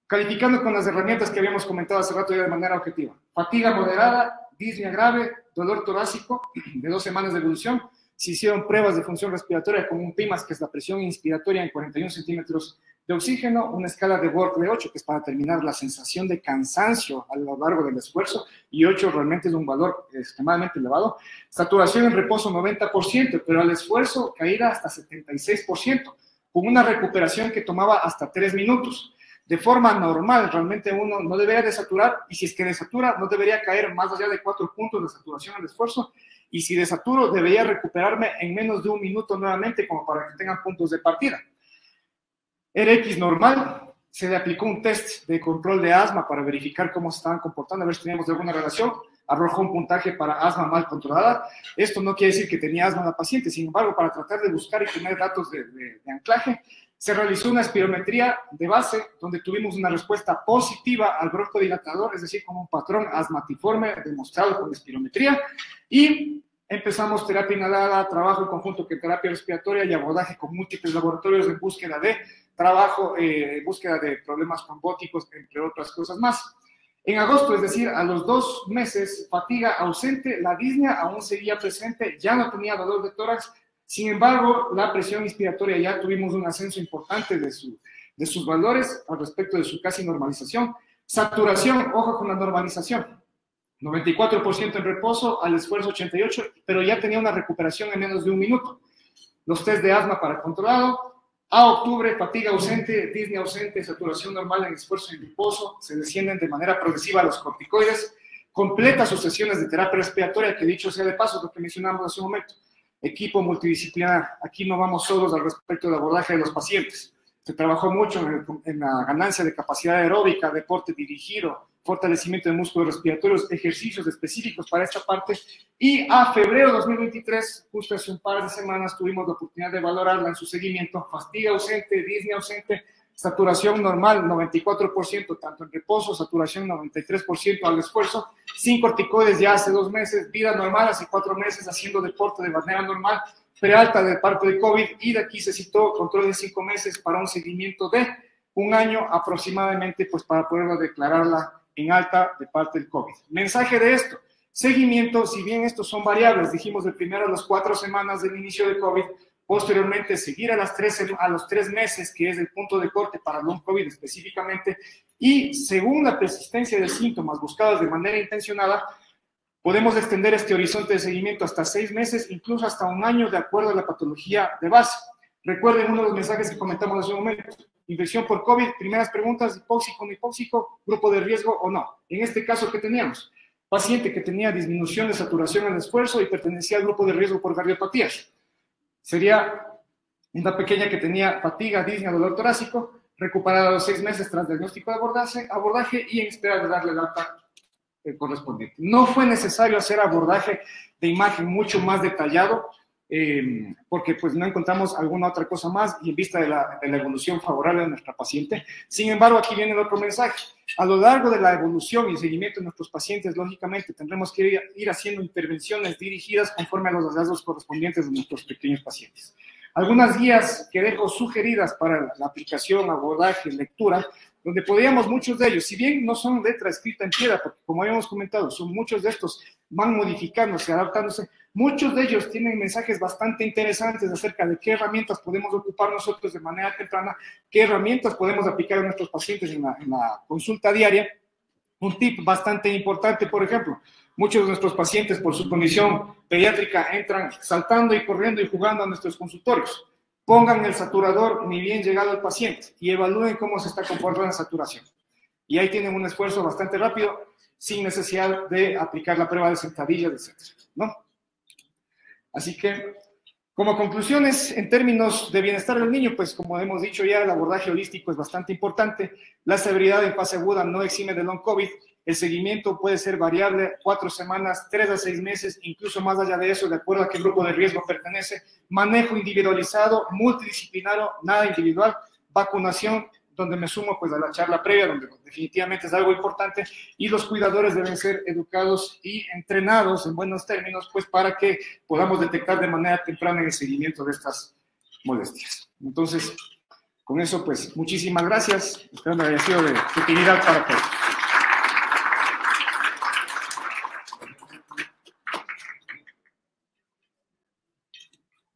calificando con las herramientas que habíamos comentado hace rato ya de manera objetiva. Fatiga moderada, disnea grave, dolor torácico de 2 semanas de evolución. Se hicieron pruebas de función respiratoria con un PIMAS, que es la presión inspiratoria en 41 centímetros de oxígeno, una escala de Work de 8, que es para determinar la sensación de cansancio a lo largo del esfuerzo, y 8 realmente es un valor extremadamente elevado. Saturación en reposo 90%, pero al esfuerzo caída hasta 76%, con una recuperación que tomaba hasta 3 minutos. De forma normal, realmente uno no debería desaturar, y si es que desatura, no debería caer más allá de 4 puntos de saturación al esfuerzo, y si desaturo, debería recuperarme en menos de 1 minuto nuevamente, como para que tengan puntos de partida. RX normal, se le aplicó un test de control de asma para verificar cómo se estaban comportando, a ver si teníamos alguna relación, arrojó un puntaje para asma mal controlada. Esto no quiere decir que tenía asma la paciente, sin embargo, para tratar de buscar y tener datos de anclaje, se realizó una espirometría de base donde tuvimos una respuesta positiva al broncodilatador, es decir, como un patrón asmatiforme demostrado con espirometría, y empezamos terapia inhalada, trabajo en conjunto con terapia respiratoria y abordaje con múltiples laboratorios en búsqueda de trabajo, búsqueda de problemas trombóticos, entre otras cosas más. En agosto, es decir, a los 2 meses, fatiga ausente, la disnea aún seguía presente, ya no tenía dolor de tórax. Sin embargo, la presión inspiratoria ya tuvimos un ascenso importante de sus valores al respecto de su casi normalización. Saturación, ojo con la normalización, 94% en reposo, al esfuerzo 88%, pero ya tenía una recuperación en menos de 1 minuto. Los test de asma para controlado, A octubre, fatiga ausente, disnea ausente, saturación normal en esfuerzo y reposo, se descienden de manera progresiva los corticoides, completa sus sesiones de terapia respiratoria, que dicho sea de paso, lo que mencionamos hace un momento, equipo multidisciplinar, aquí no vamos solos al respecto del abordaje de los pacientes, se trabajó mucho en la ganancia de capacidad aeróbica, deporte dirigido, fortalecimiento de músculos respiratorios, ejercicios específicos para esta parte, y a febrero de 2023, justo hace un par de semanas, tuvimos la oportunidad de valorarla en su seguimiento, fatiga ausente, disnea ausente, saturación normal 94%, tanto en reposo, saturación 93% al esfuerzo, sin corticoides ya hace 2 meses, vida normal hace 4 meses, haciendo deporte de manera normal, prealta de parte de COVID, y de aquí se citó control de 5 meses para un seguimiento de 1 año aproximadamente, pues para poderla declararla en alta de parte del COVID. Mensaje de esto, seguimiento, si bien estos son variables, dijimos de primero a las 4 semanas del inicio de COVID, posteriormente seguir a los 3 meses, que es el punto de corte para long COVID específicamente, y según la persistencia de síntomas buscados de manera intencionada, podemos extender este horizonte de seguimiento hasta 6 meses, incluso hasta 1 año, de acuerdo a la patología de base. Recuerden uno de los mensajes que comentamos hace un momento. Infección por COVID, primeras preguntas, hipóxico, no hipóxico, grupo de riesgo o no. En este caso, ¿qué teníamos? Paciente que tenía disminución de saturación al esfuerzo y pertenecía al grupo de riesgo por cardiopatías. Sería una pequeña que tenía fatiga, disnea, dolor torácico, recuperada a los 6 meses tras diagnóstico de abordaje y en espera de darle el alta correspondiente. No fue necesario hacer abordaje de imagen mucho más detallado, porque pues no encontramos alguna otra cosa más y en vista de la evolución favorable de nuestra paciente. Sin embargo, aquí viene el otro mensaje. A lo largo de la evolución y el seguimiento de nuestros pacientes, lógicamente tendremos que ir haciendo intervenciones dirigidas conforme a los hallazgos correspondientes de nuestros pequeños pacientes. Algunas guías que dejo sugeridas para la aplicación, abordaje, lectura, donde podríamos muchos de ellos, si bien no son letra escrita en piedra, porque como habíamos comentado, son muchos de estos van modificándose, adaptándose, muchos de ellos tienen mensajes bastante interesantes acerca de qué herramientas podemos ocupar nosotros de manera temprana, qué herramientas podemos aplicar a nuestros pacientes en la consulta diaria. Un tip bastante importante, por ejemplo, muchos de nuestros pacientes por su condición pediátrica entran saltando y corriendo y jugando a nuestros consultorios. Pongan el saturador ni bien llegado al paciente y evalúen cómo se está comportando la saturación. Y ahí tienen un esfuerzo bastante rápido, sin necesidad de aplicar la prueba de sentadillas, etc., ¿no? Así que, como conclusiones, en términos de bienestar del niño, pues como hemos dicho ya, el abordaje holístico es bastante importante. La severidad en fase aguda no exime de long COVID. El seguimiento puede ser variable, 4 semanas, 3 a 6 meses, incluso más allá de eso, de acuerdo a qué grupo de riesgo pertenece. Manejo individualizado, multidisciplinario, nada individual. Vacunación, donde me sumo pues a la charla previa, donde definitivamente es algo importante, y los cuidadores deben ser educados y entrenados en buenos términos, pues para que podamos detectar de manera temprana el seguimiento de estas molestias. Entonces, con eso pues muchísimas gracias, espero que haya sido de utilidad para todos.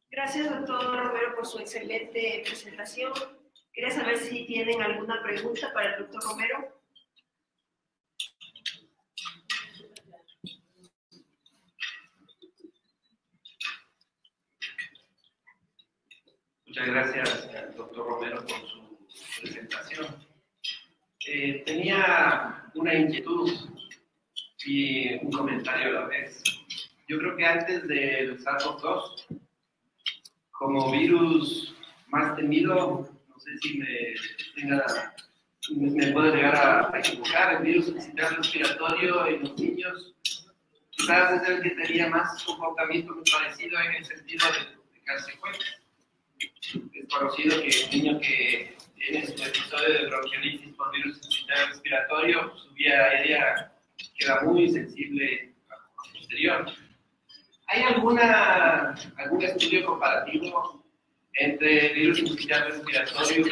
Gracias, doctor Romero, por su excelente presentación. Quería saber si tienen alguna pregunta para el doctor Romero. Muchas gracias, doctor Romero, por su presentación. Tenía una inquietud y un comentario a la vez. Yo creo que antes del SARS-CoV-2, como virus más temido, no sé si me puede llegar a equivocar, el virus sincitial respiratorio en los niños, quizás es el que tenía más comportamiento muy parecido en el sentido de caer secuelas. Es conocido que un niño que tiene su episodio de bronquiolitis por virus sincitial respiratorio, su vía aérea queda muy sensible al posterior. ¿Hay algún estudio comparativo entre virus sincitial respiratorio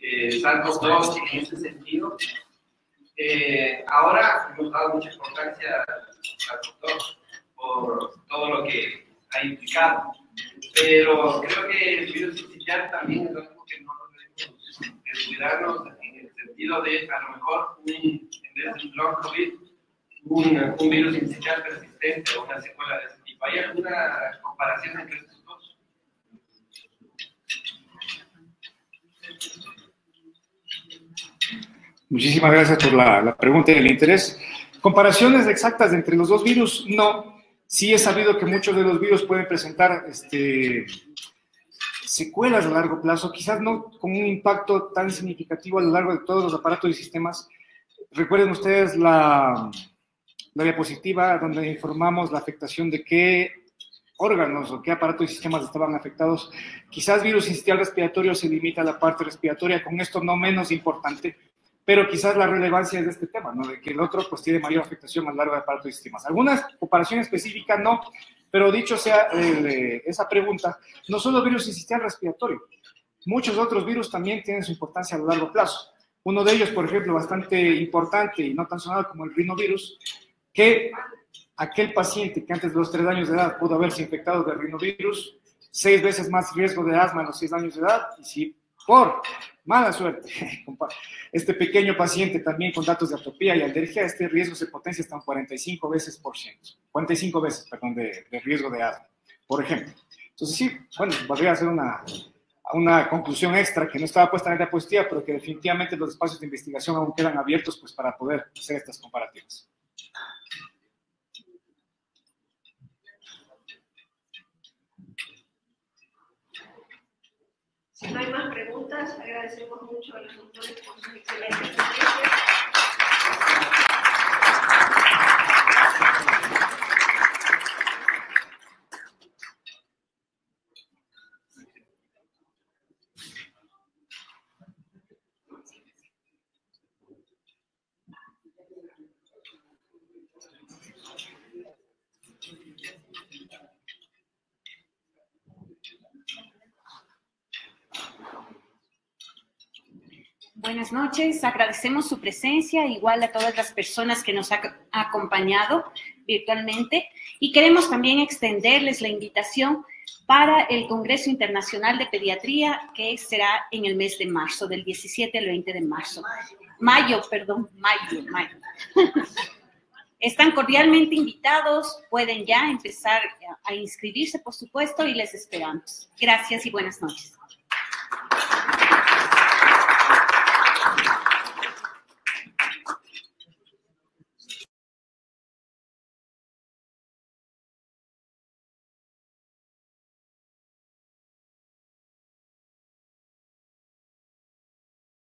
y SARS-CoV-2 en ese sentido? Ahora hemos dado mucha importancia al SARS-CoV-2 por todo lo que ha implicado, pero creo que el virus sincitial también es algo que no debemos descuidarnos en el sentido de, a lo mejor, en vez de un long COVID, un virus sincitial persistente o una secuela de ese tipo. ¿Hay alguna comparación entre estos dos? Muchísimas gracias por la pregunta y el interés. Comparaciones exactas entre los dos virus, no. Sí es sabido que muchos de los virus pueden presentar secuelas a largo plazo, quizás no con un impacto tan significativo a lo largo de todos los aparatos y sistemas. Recuerden ustedes la diapositiva donde informamos la afectación de qué órganos o qué aparatos y sistemas estaban afectados. Quizás virus sincitial respiratorio se limita a la parte respiratoria, con esto no menos importante, pero quizás la relevancia es de este tema, ¿no? De que el otro pues tiene mayor afectación a lo largo de aparatos y sistemas. Alguna comparación específica no, pero dicho sea esa pregunta, no solo virus sincitial respiratorio, muchos otros virus también tienen su importancia a lo largo plazo. Uno de ellos, por ejemplo, bastante importante y no tan sonado como el rinovirus, que aquel paciente que antes de los 3 años de edad pudo haberse infectado de rinovirus, 6 veces más riesgo de asma a los 6 años de edad, y si por mala suerte, este pequeño paciente también con datos de atopía y alergia, este riesgo se potencia hasta un 45 veces de riesgo de asma, por ejemplo. Entonces sí, bueno, podría hacer una conclusión extra que no estaba puesta en la diapositiva, pero que definitivamente los espacios de investigación aún quedan abiertos pues, para poder hacer estas comparativas. Si no hay más preguntas, agradecemos mucho a los autores por sus excelentes presencias. Buenas noches, agradecemos su presencia, igual a todas las personas que nos han acompañado virtualmente, y queremos también extenderles la invitación para el Congreso Internacional de Pediatría, que será en el mes de marzo, del 17 al 20 de marzo. Mayo. Están cordialmente invitados, pueden ya empezar a inscribirse, por supuesto, y les esperamos. Gracias y buenas noches.